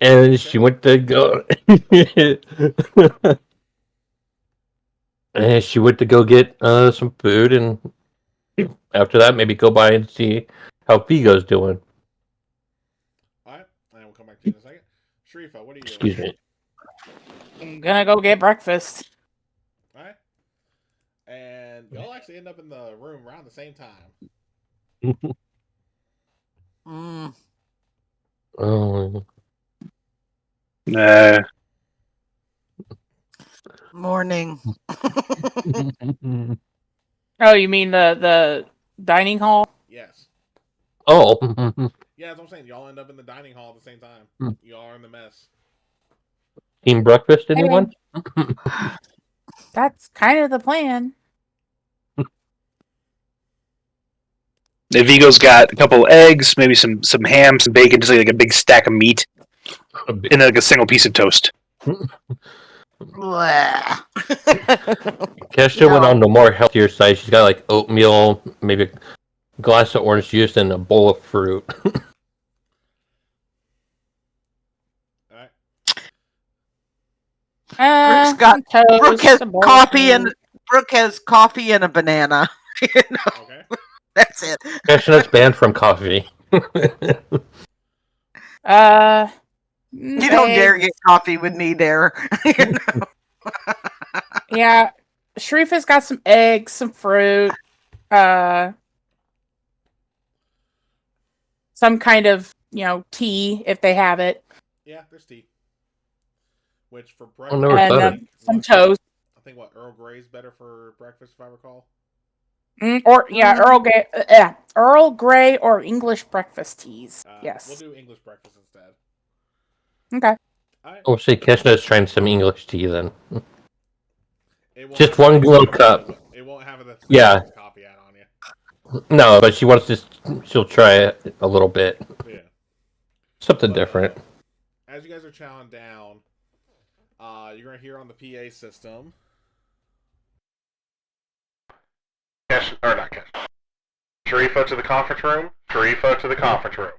And she went to go. And she went to go get some food, and after that, maybe go by and see how Vigo's doing. Alright, and we'll come back to you in a second. Sharifa, what are you doing? Excuse me. I'm gonna go get breakfast. Alright. And y'all actually end up in the room around the same time. Oh. Morning. Oh, you mean the dining hall? Yes. Oh. Yeah, that's what I'm saying. Y'all end up in the dining hall at the same time. Y'all are in the mess. Team breakfast, anyone? That's kind of the plan. Vigo's got a couple eggs, maybe some ham, some bacon, just like a big stack of meat, and a single piece of toast. Keshna went on the more healthier side. She's got oatmeal, maybe a glass of orange juice, and a bowl of fruit. Alright. Brooke has coffee and Brooke has coffee and a banana. Okay. That's it. Keshna's banned from coffee. You don't dare get coffee with me there. Yeah, Sharifa's got some eggs, some fruit, some kind of tea if they have it, Yeah, there's tea. Which for Oh, no, breakfast, it's and better. some toast. I think Earl Grey's better for breakfast if I recall. Earl Grey or English breakfast teas. We'll Yes. do English breakfast instead. Okay. All right. Oh, see, Keshna's trying some English tea then. It won't Just have one the little Starbucks cup. It won't have the Yeah. Starbucks coffee ad on you. No, but she'll try it a little bit. Yeah. Something But, different. As you guys are chowing down, you're gonna hear on the PA system. Cash or not Cash. Sharifa to the conference room. Sharifa to the conference room.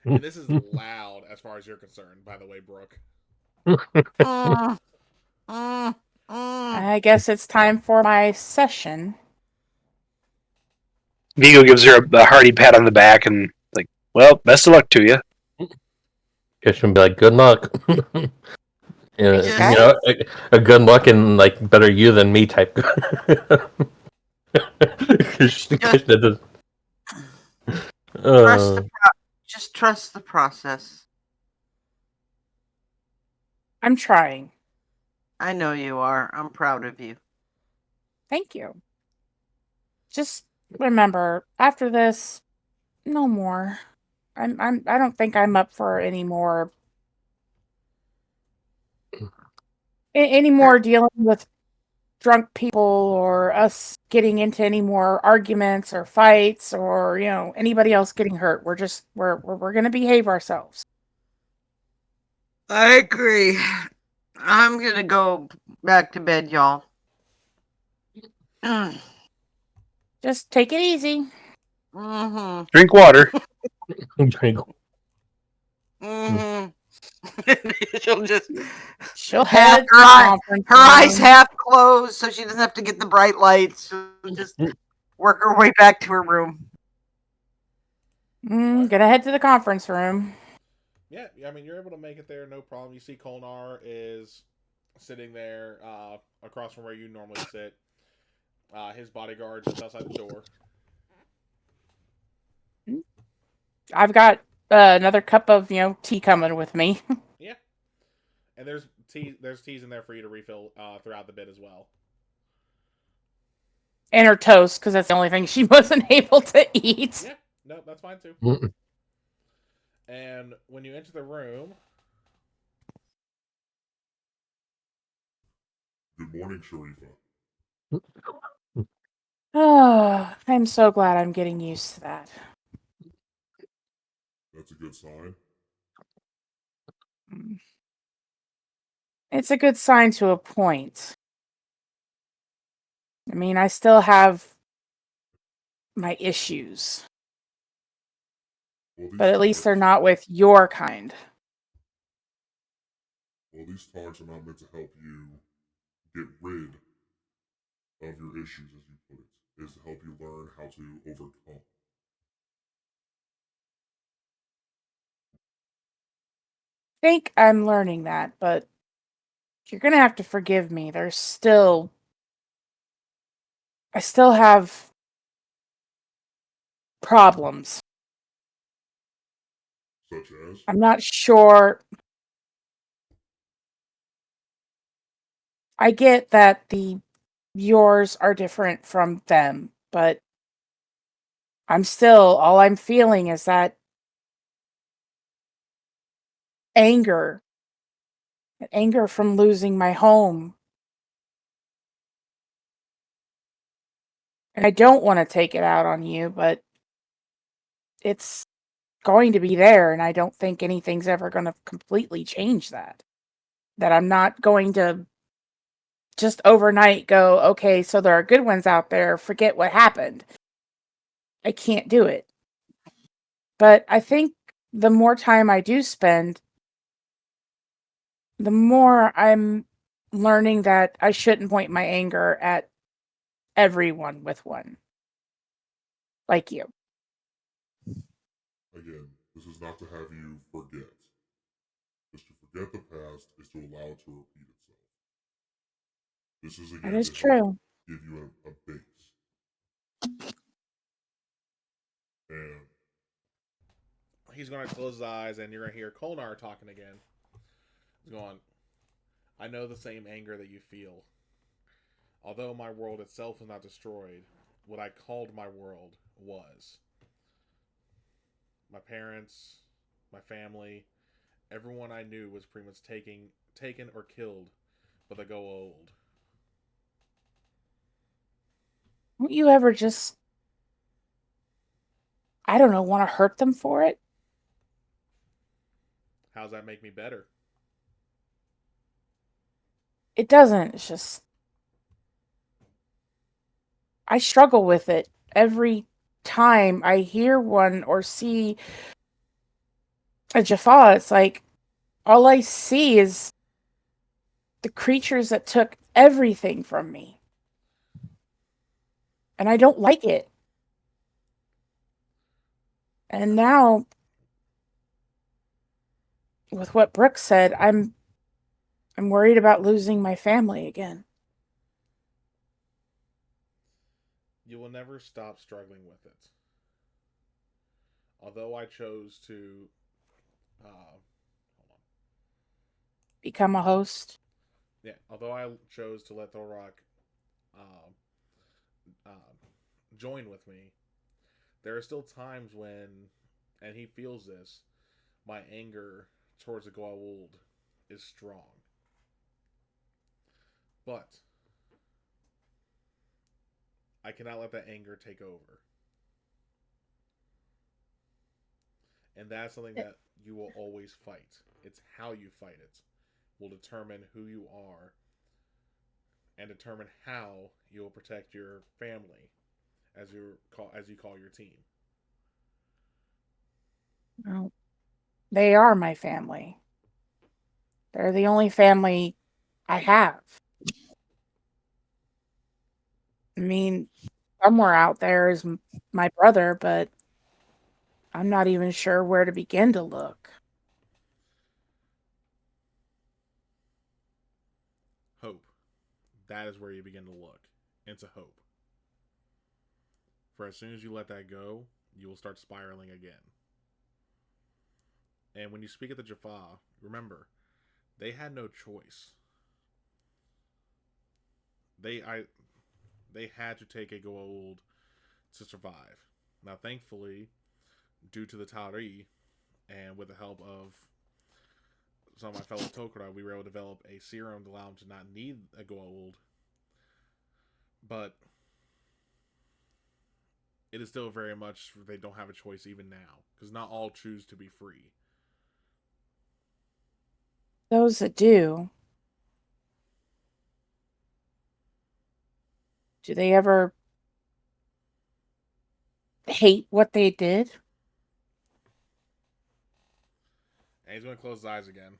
And this is loud as far as you're concerned, by the way, Brooke. I guess it's time for my session. Vigo gives her a hearty pat on the back and like, well, best of luck to you. Keshna will be like, good luck. You Just- know, a good luck and like better you than me type. Keshna does. Just trust the process. I'm trying. I know you are. I'm proud of you. Thank you. Just remember, after this, no more. I don't think I'm up for any more dealing with drunk people or us getting into any more arguments or fights or, anybody else getting hurt. We're going to behave ourselves. I agree. I'm gonna go back to bed, y'all. Just take it easy. Mm-hmm. Drink water. Mm-hmm. She'll have head to the conference her eyes room. half closed so she doesn't have to get the bright lights. She'll just work her way back to her room. Gonna head to the conference room. Yeah, I mean, you're able to make it there, no problem. You see Kolnar is sitting there across from where you normally sit. His bodyguard's just outside the door. I've got another cup of, tea coming with me. Yeah. And there's teas in there for you to refill throughout the bit as well. And her toast, because that's the only thing she wasn't able to eat. Yeah, no, that's fine too. And when you enter the room... Good morning, Sharifa. Oh, I'm so glad I'm getting used to that. That's a good sign. It's a good sign to a point. I mean, I still have my issues. Well, But at least they're not with your kind. Well, these talks are not meant to help you get rid of your issues, as you put it. It's to help you learn how to overcome. I think I'm learning that, but you're gonna have to forgive me. I still have problems. Such as? I'm not sure. I get that yours are different from them, but all I'm feeling is that anger from losing my home. And I don't want to take it out on you, but it's going to be there, and I don't think anything's ever going to completely change that. That I'm not going to just overnight go, okay, so there are good ones out there, forget what happened. I can't do it. But I think the more time I do spend, the more I'm learning that I shouldn't point my anger at everyone with one. Like you. Again, this is not to have you forget. Just to forget the past is to allow it to repeat itself. This is again That is to help true. give you a base. And He's going to close his eyes, and you're going to hear Kolnar talking again. He's going, I know the same anger that you feel. Although my world itself is not destroyed, what I called my world was. My parents, my family, everyone I knew was pretty much taken or killed by the Goa'uld. Won't you ever just, I don't know, want to hurt them for it? How does that make me better? It doesn't. It's just, I struggle with it every time I hear one or see a Jaffa. It's like all I see is the creatures that took everything from me. And I don't like it. And now, with what Brooke said, I'm worried about losing my family again. You will never stop struggling with it. Although I chose to, hold on. Become a host. Yeah, although I chose to let Thorok join with me, there are still times when, and he feels this, my anger towards the Goa'uld is strong. But I cannot let that anger take over. And that's something that you will always fight. It's how you fight it will determine who you are and determine how you will protect your family as you call your team. Well, they are my family. They're the only family I have. I mean, somewhere out there is my brother, but I'm not even sure where to begin to look. Hope. That is where you begin to look into hope. For as soon as you let that go, you will start spiraling again. And when you speak at the Jaffa, remember, they had no choice. They had to take a Goa'uld to survive. Now, thankfully, due to the Tari, and with the help of some of my fellow Tok'ra, we were able to develop a serum to allow them to not need a Goa'uld. But it is still very much they don't have a choice even now, because not all choose to be free. Those that do they ever hate what they did? And he's going to close his eyes again.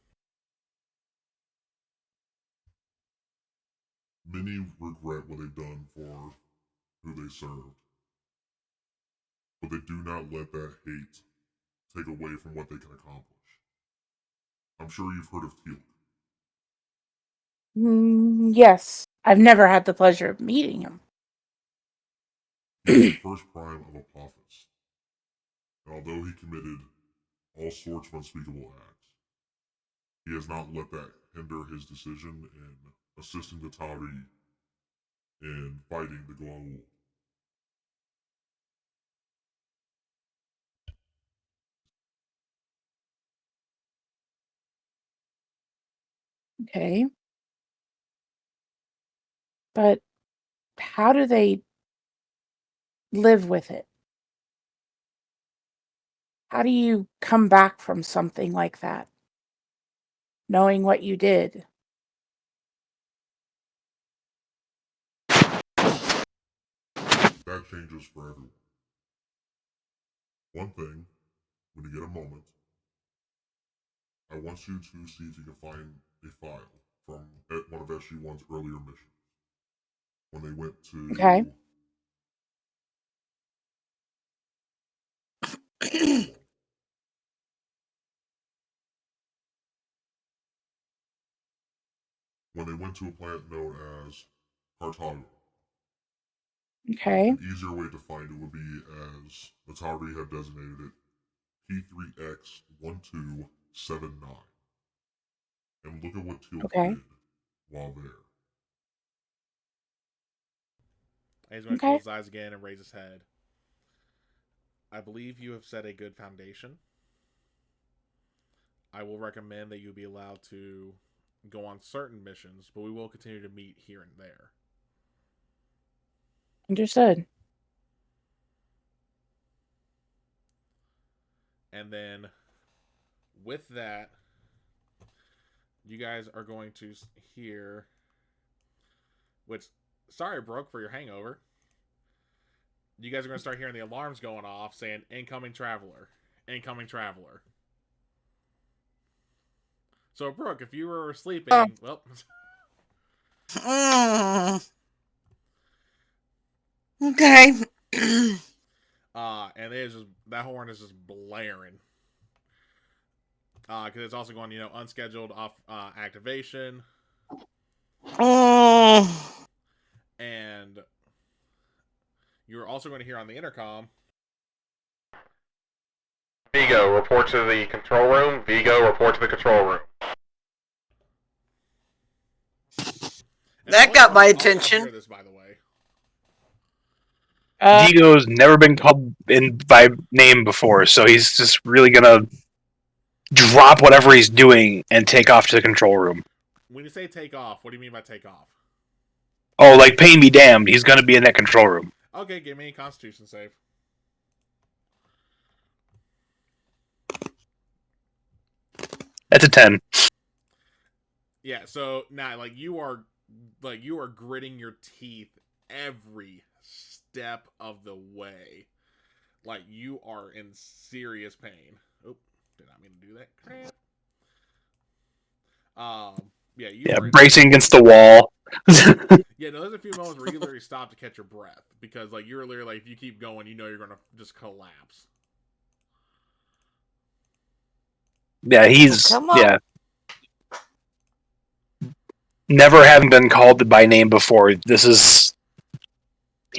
Many regret what they've done for who they served. But they do not let that hate take away from what they can accomplish. I'm sure you've heard of Teal'c. Yes. I've never had the pleasure of meeting him. He was the first prime of Apophis. And although he committed all sorts of unspeakable acts, he has not let that hinder his decision in assisting the Tari in fighting the Goa'uld. Okay. But how do they live with it? How do you come back from something like that? Knowing what you did? That changes for everyone. One thing, when you get a moment, I want you to see if you can find a file from one of SG-1's earlier missions. When they went to... Okay. when they went to a planet known as Cartago. Okay. An easier way to find it would be as the Tari had designated it P3X1279. And look at what Teal'c Okay. did while there. And he's going to Okay. close his eyes again and raise his head. I believe you have set a good foundation. I will recommend that you be allowed to go on certain missions, but we will continue to meet here and there. Understood. And then with that, you guys are going to hear, which, sorry, Brooke, for your hangover. You guys are going to start hearing the alarms going off saying, incoming traveler, incoming traveler. So, Brooke, if you were sleeping, Oh. well, Okay. and it is just, that horn is just blaring. Because it's also going, unscheduled off activation. And you're also going to hear on the intercom, Vigo, report to the control room. Vigo, report to the control room. and That all got y'all- my all y'all attention. hear this, by the way. Vigo's never been called in by name before, so he's just really gonna drop whatever he's doing and take off to the control room. When you say take off, what do you mean by take off? Oh, like pain be damned, he's gonna be in that control room. Okay, give me a Constitution save. That's a 10. Yeah, so now you are gritting your teeth every step of the way. Like you are in serious pain. Oh, did not mean to do that. Crap. Yeah, you are in- Bracing against the wall. Yeah, no, there's a few moments where you literally stop to catch your breath because you're literally if you keep going, you're gonna just collapse. Yeah, he's Come on. never having been called by name before. He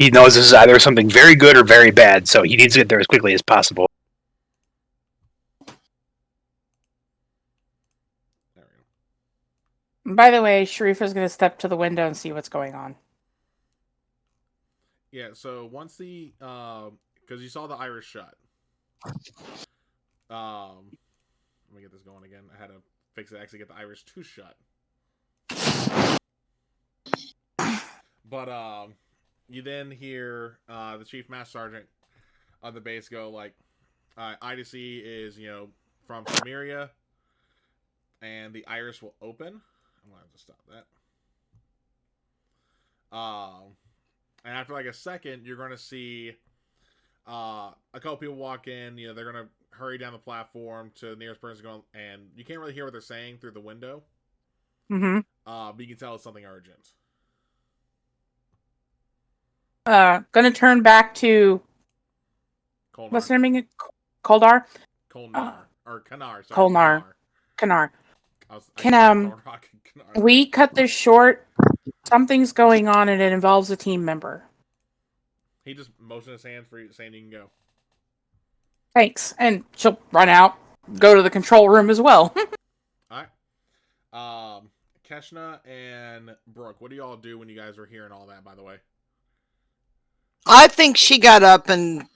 knows this is either something very good or very bad, so he needs to get there as quickly as possible. There we go. By the way, Sharifa's going to step to the window and see what's going on. Yeah, so once the because you saw the iris shut. Let me get this going again. I had to fix it actually get the iris to shut. But you then hear the chief master sergeant of the base go like, IDC is from Samaria, and the iris will open. I'm gonna have to stop that. And after like a second, you're gonna see a couple people walk in. They're gonna hurry down the platform to the nearest person going, and you can't really hear what they're saying through the window. Mm-hmm. But you can tell it's something urgent. Gonna turn back to Kolnar. what's her name? Koldar? Kolnar. Or Kanar. Sorry, Kolnar. Kanar. I Can, Kanar. We cut this short. Something's going on and it involves a team member. He just motioned his hands for you, saying you can go. Thanks. And she'll run out, go to the control room as well. Alright. Keshna and Brooke, what do y'all do when you guys were hearing all that, by the way? I think she got up and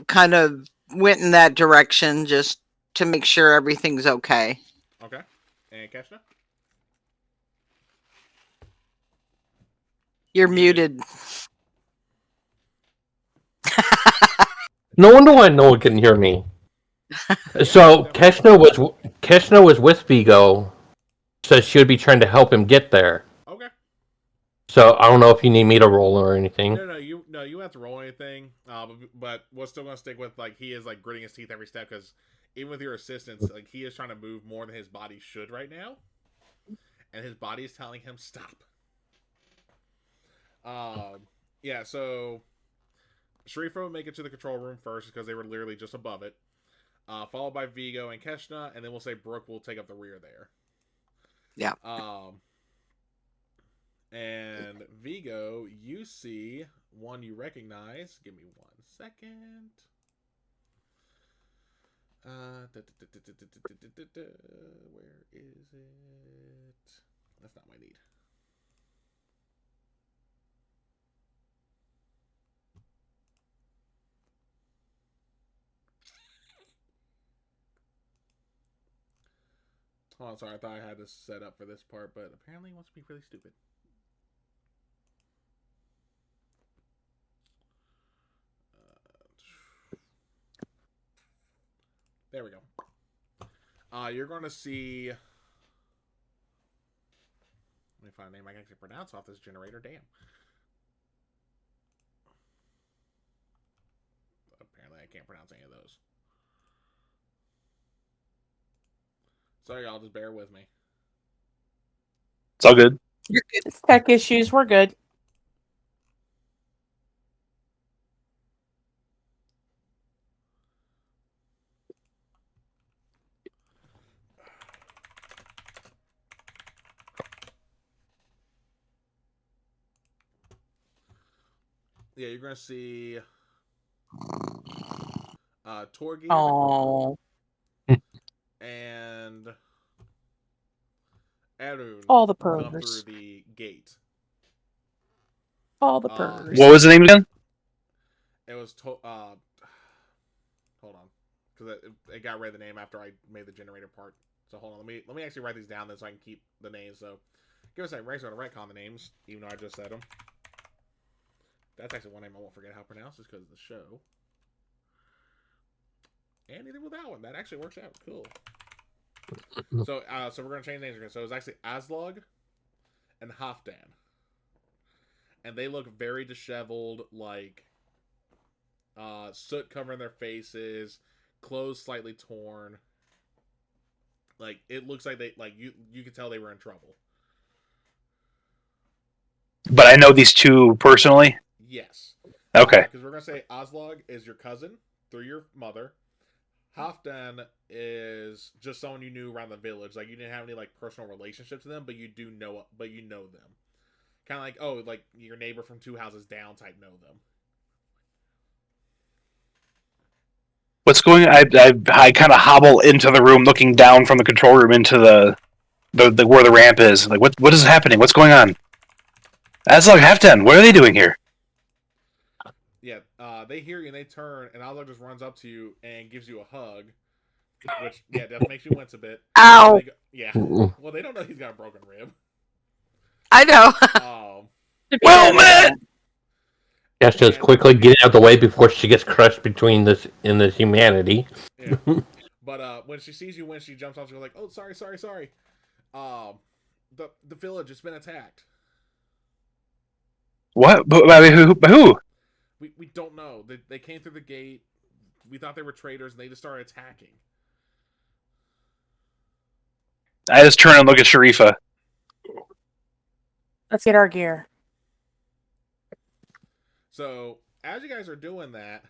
kind of went in that direction just to make sure everything's okay. Okay. And Keshna? You're muted. No wonder why no one can hear me. So Keshna was with Vigo, so she would be trying to help him get there. Okay. So I don't know if you need me to roll or anything. No, you don't have to roll anything. But we're still gonna stick with he is gritting his teeth every step because even with your assistance, he is trying to move more than his body should right now, and his body is telling him stop. Yeah. So Sharifa would make it to the control room first because they were literally just above it. Followed by Vigo and Keshna, and then we'll say Brooke will take up the rear there. Yeah. And Vigo, you see one you recognize. Give me 1 second. Where is it? That's not my need. Oh, sorry, I thought I had this set up for this part, but apparently it wants to be really stupid. There we go. You're going to see... Let me find a name I can actually pronounce off this generator. Damn. Apparently I can't pronounce any of those. Sorry, y'all. Just bear with me. It's all good. It's tech issues. We're good. Yeah, you're going to see... Torgeir Oh, and Arun all the come through purrs. the gate. All the purrs. What was the name again? It was hold on, because it got rid of the name after I made the generator part. So hold on, let me actually write these down then so I can keep the names. So give us a second. We're actually going to retcon the names, even though I just said them. That's actually one name I won't forget how to pronounce this because of the show. And neither will that one. That actually works out. Cool. So we're going to change names again. So it's actually Aslog and Halfdan. And they look very disheveled, like soot covering their faces, clothes slightly torn. Like it looks like they you could tell they were in trouble. But I know these two personally. Yes. Okay. Because we're gonna say Aslog is your cousin through your mother. Halfdan is just someone you knew around the village. Like you didn't have any like personal relationship to them, but you know them. Kind of like, oh, like your neighbor from 2 houses down type know them. What's going on? I kind of hobble into the room, looking down from the control room into the where the ramp is. Like, what is happening? What's going on? That's like Halfdan. What are they doing here? Yeah, they hear you and they turn, and Aslog just runs up to you and gives you a hug, which definitely makes you wince a bit. Ow! Well, they don't know he's got a broken rib. I know. Well, man. Yes, just quickly get out of the way before she gets crushed between this humanity. Yeah. But when she sees you, when she jumps off, she's like, "Oh, sorry. The village has been attacked." What? By who? We don't know. They came through the gate. We thought they were traitors, and they just started attacking. I just turn and look at Sharifa. Let's get our gear. So as you guys are doing that,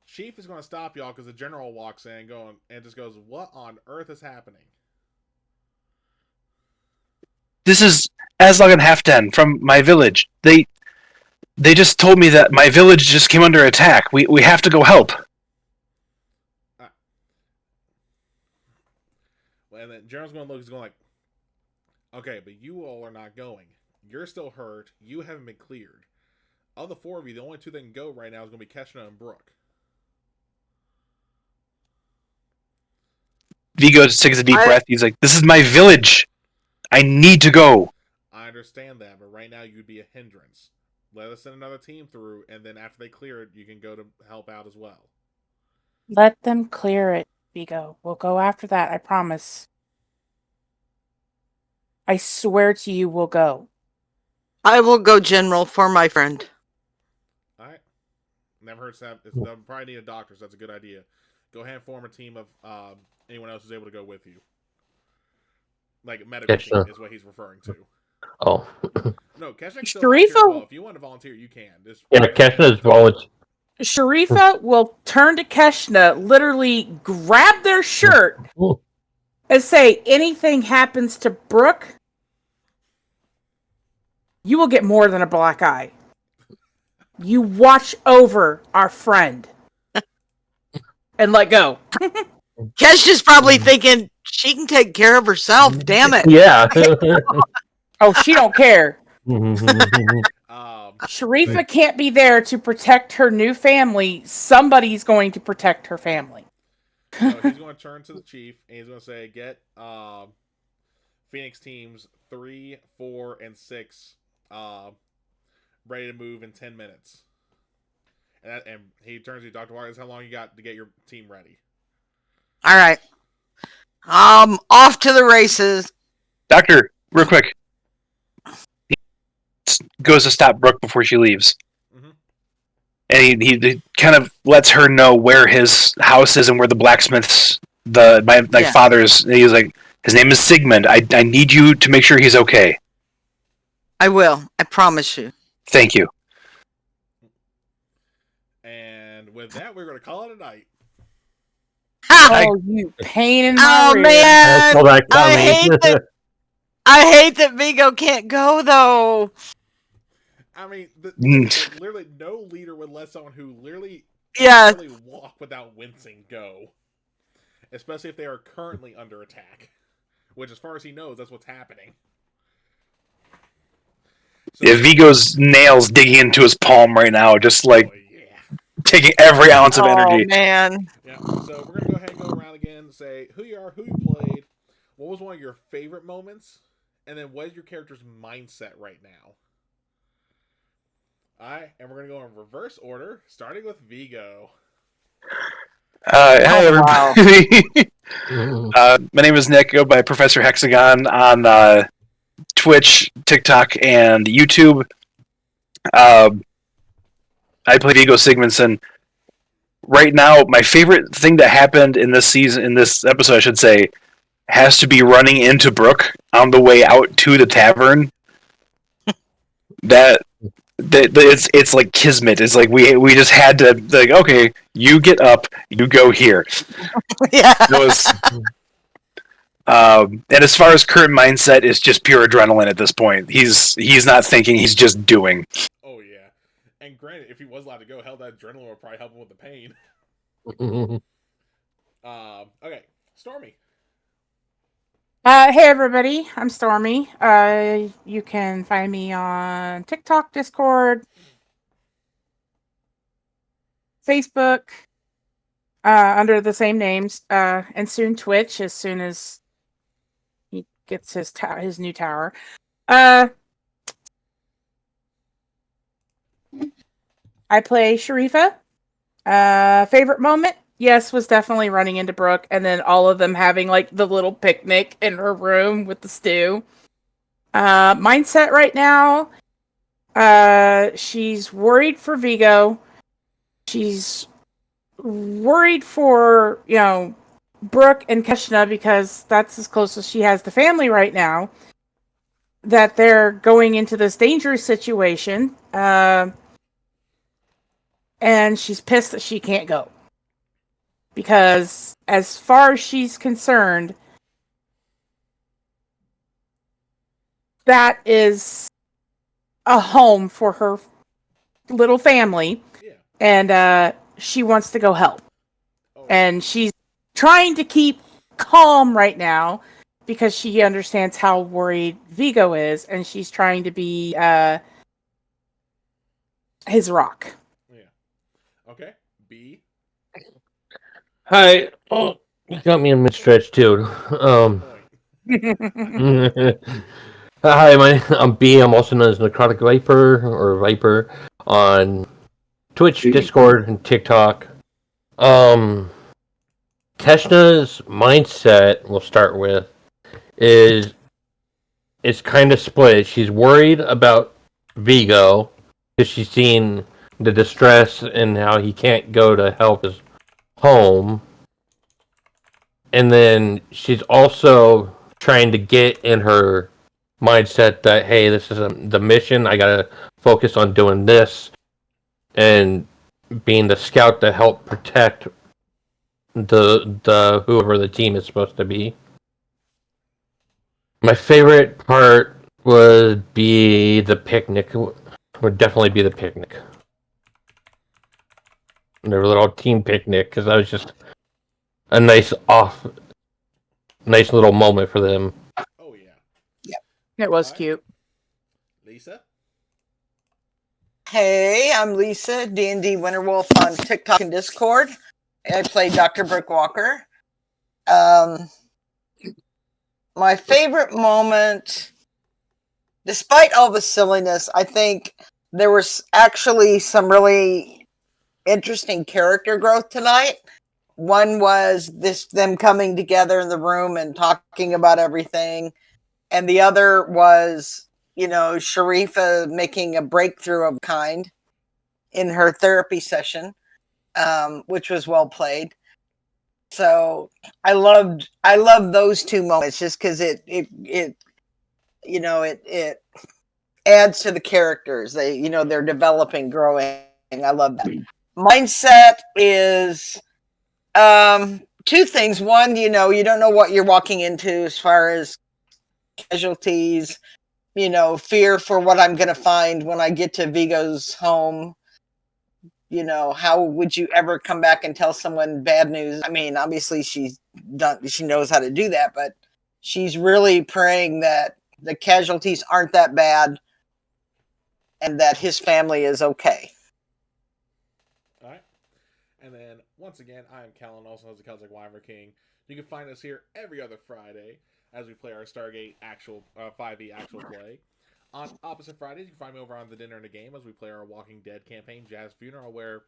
Chief is going to stop y'all because the general walks in, and just goes, "What on earth is happening?" This is Aslog and Halfdan from my village. They just told me that my village just came under attack. We have to go help. Well, and then General's going to look. He's going like, "Okay, but you all are not going. You're still hurt. You haven't been cleared. Of the 4 of you, the only 2 that can go right now is going to be Keshna and Brooke." Vigo just takes a deep breath. He's like, "This is my village. I need to go." I understand that, but right now you'd be a hindrance. Let us send another team through, and then after they clear it, you can go to help out as well. Let them clear it, Vigo. We'll go after that, I promise. I swear to you, we'll go. I will go, General, for my friend. Alright. Never heard that. They'll probably need a doctor, so that's a good idea. Go ahead and form a team of anyone else who's able to go with you. Like a medical team is what he's referring to. Oh. No, Keshna still Sharifa- well. If you want to volunteer, you can. Keshna is volunteer. Sharifa will turn to Keshna, literally grab their shirt, and say, anything happens to Brooke, you will get more than a black eye. You watch over our friend. And let go. Keshna's probably thinking she can take care of herself. Damn it. Yeah. Oh, she don't care. Sharifa can't be there to protect her new family. Somebody's going to protect her family. So he's going to turn to the chief and he's going to say, "Get Phoenix teams 3, 4, and 6 ready to move in 10 minutes." And he turns to Dr. Wise, "How long you got to get your team ready?" All right. Off to the races. Doctor, real quick. He goes to stop Brooke before she leaves. Mhm. And he kind of lets her know where his house is and where the blacksmith's Yeah. father's. He's like, his name is Sigmund. I need you to make sure he's okay. I will. I promise you. Thank you. And with that, we're going to call it a night. Ha! Oh, you pain in my Oh rear. I man, saw that I coming. hate that Vigo can't go though. I mean, Mm. literally no leader would let someone who literally Yeah. barely walk without wincing go. Especially if they are currently under attack. Which, as far as he knows, that's what's happening. So, Yeah, Vigo's nails digging into his palm right now, just like oh, yeah. taking every ounce of Oh energy. man. Yeah. So we're gonna go ahead and go around again and say who you are, who you played, what was one of your favorite moments, and then what is your character's mindset right now. Alright, and we're gonna go in reverse order, starting with Vigo. Hi wow. everybody. My name is Nick. Go by Professor Hexagon on Twitch, TikTok, and YouTube. I play Vigo Sigmundson. Right now, my favorite thing that happened in this season, in this episode, I should say, has to be running into Brooke on the way out to the tavern. That it's like kismet. It's like we just had to, like, okay, you get up, you go here. Yeah. It was, and as far as current mindset, it's just pure adrenaline at this point. He's not thinking; he's just doing. Oh yeah. And granted, if he was allowed to go, hell, that adrenaline would probably help him with the pain. Okay, Stormy. Hey everybody, I'm Stormy. You can find me on TikTok, Discord, Facebook, under the same names, and soon Twitch as soon as he gets his new tower. I play Sharifa. Favorite moment? Yes, was definitely running into Brooke, and then all of them having like the little picnic in her room with the stew. Mindset right now, she's worried for Vigo. She's worried for, Brooke and Keshna because that's as close as she has to family right now. That they're going into this dangerous situation. And she's pissed that she can't go. Because as far as she's concerned, that is a home for her little family. Yeah. And she wants to go help. Oh, And she's trying to keep calm right now because she understands how worried Vigo is. And she's trying to be his rock. yeah. Okay. B. Hi. Oh, you got me in mid stretch too. Point. Hi, I'm B. I'm also known as Necrotic Viper or Viper on Twitch, Discord, and TikTok. Keshna's mindset, we'll start with, is it's kind of split. She's worried about Vigo because she's seen the distress and how he can't go to help his home. And then she's also trying to get in her mindset that, hey, this is the mission. I gotta focus on doing this and being the scout to help protect the whoever the team is supposed to be. My favorite part would be the picnic. Would definitely be the picnic. Their little team picnic, because that was just a nice little moment for them. Oh yeah. It was Alright. cute. Lisa. Hey, I'm Lisa, D&D Winterwolf on TikTok and Discord. I played Dr. Brooke Walker. My favorite moment, despite all the silliness, I think there was actually some really interesting character growth tonight. One was them coming together in the room and talking about everything, and the other was, Sharifa making a breakthrough of kind in her therapy session, which was well played. So I loved those two moments just because it adds to the characters. They're developing, growing. I love that. Mindset is two things. One, you don't know what you're walking into as far as casualties, fear for what I'm going to find when I get to Vigo's home. How would you ever come back and tell someone bad news? I mean, obviously she knows how to do that, but she's really praying that the casualties aren't that bad and that his family is okay. All right. And then, once again, I am Callan, also known as the Celtic Wyvern King. You can find us here every other Friday as we play our Stargate 5e actual play. On opposite Fridays, you can find me over on The Dinner and the Game as we play our Walking Dead campaign, Jazz Funeral, where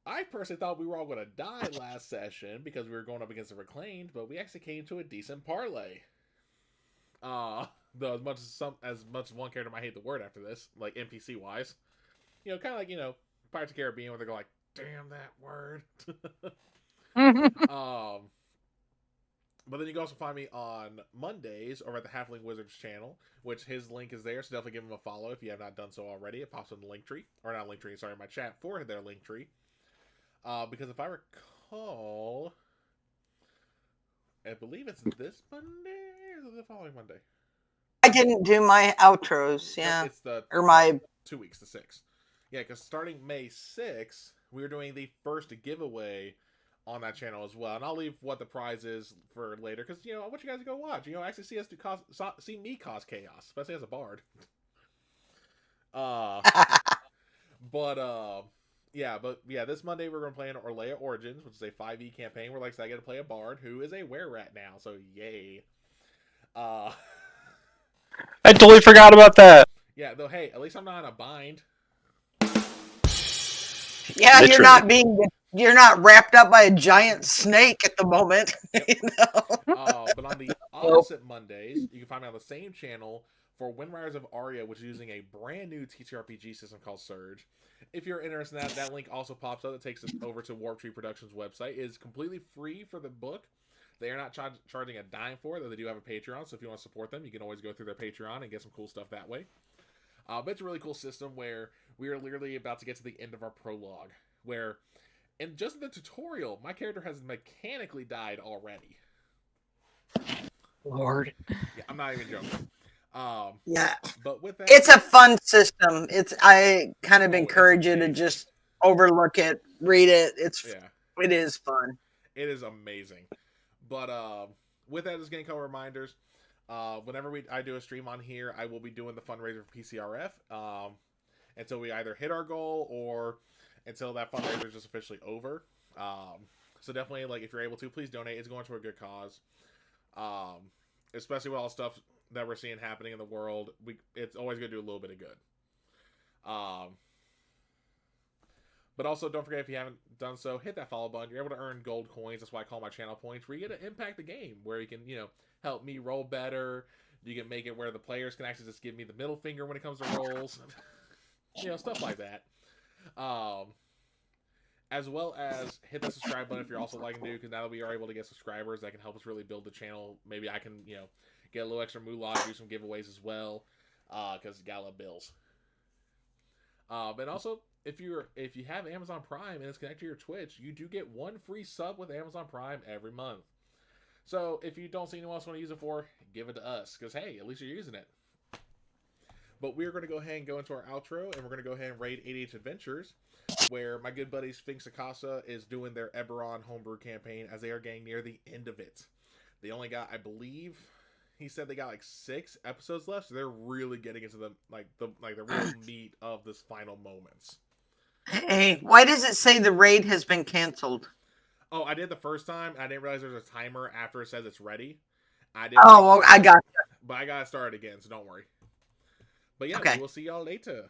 I personally thought we were all going to die last session because we were going up against the Reclaimed, but we actually came to a decent parlay. Though as much as one character might hate the word after this, like NPC wise, kind of like Pirates of the Caribbean, where they go like, "Damn that word." But then you can also find me on Mondays over at the Halfling Wizards channel, which his link is there, so definitely give him a follow if you have not done so already. It pops in the link tree, or not link tree, sorry, my chat for their link tree. Because if I recall, I believe it's this Monday or the following Monday. I didn't do my outros, yeah. It's the 2 weeks, the 6th. Yeah, because starting May 6th, we're doing the first giveaway on that channel as well, and I'll leave what the prize is for later because I want you guys to go watch. Actually see me cause chaos, especially as a bard. But this Monday we're gonna play in Orlea Origins, which is a 5e campaign where, like I said, I get to play a bard who is a were-rat now, so yay. I totally forgot about that. Yeah, though, hey, at least I'm not in a bind. Yeah, literally. You're not wrapped up by a giant snake at the moment. But on the opposite Mondays, you can find me on the same channel for Windriders of Aria, which is using a brand new TTRPG system called Surge. If you're interested in that link also pops up. That takes us over to Warp Tree Productions' website. It is completely free for the book. They are not charging a dime for it, though they do have a Patreon, so if you want to support them, you can always go through their Patreon and get some cool stuff that way. But it's a really cool system where we are literally about to get to the end of our prologue, where in just the tutorial, my character has mechanically died already. Lord. Yeah, I'm not even joking. Yeah. But with that, it's a fun system. I kind of encourage you to just overlook it, read it. It is fun. It is amazing. But with that, just getting a couple reminders. Whenever I do a stream on here, I will be doing the fundraiser for PCRF until we either hit our goal or until that fundraiser is just officially over. So definitely, like, if you're able to, please donate. It's going to a good cause. Especially with all the stuff that we're seeing happening in the world, it's always going to do a little bit of good. But also, don't forget, if you haven't done so, hit that follow button. You're able to earn gold coins. That's why I call my channel points, where you get to impact the game, where you can, help me roll better. You can make it where the players can actually just give me the middle finger when it comes to rolls. Stuff like that. As well as hit the subscribe button if you're also liking to, because now that we are able to get subscribers, that can help us really build the channel. Maybe I can, get a little extra moolah, do some giveaways as well, because Gala bills. But also, if you have Amazon Prime and it's connected to your Twitch, you do get one free sub with Amazon Prime every month. So if you don't see anyone else want to use it for, give it to us, because hey, at least you're using it. But we're going to go ahead and go into our outro, and we're going to go ahead and raid 88 Adventures, where my good buddy Sphinx Akasa is doing their Eberron homebrew campaign as they are getting near the end of it. They only got, I believe, he said they got like 6 episodes left, so they're really getting into the real meat of this final moments. Hey, why does it say the raid has been canceled? Oh, I did the first time. I didn't realize there's a timer after it says it's ready. I did. Oh, well, I got But I got to start again, so don't worry. But yeah, Okay. we will see y'all later.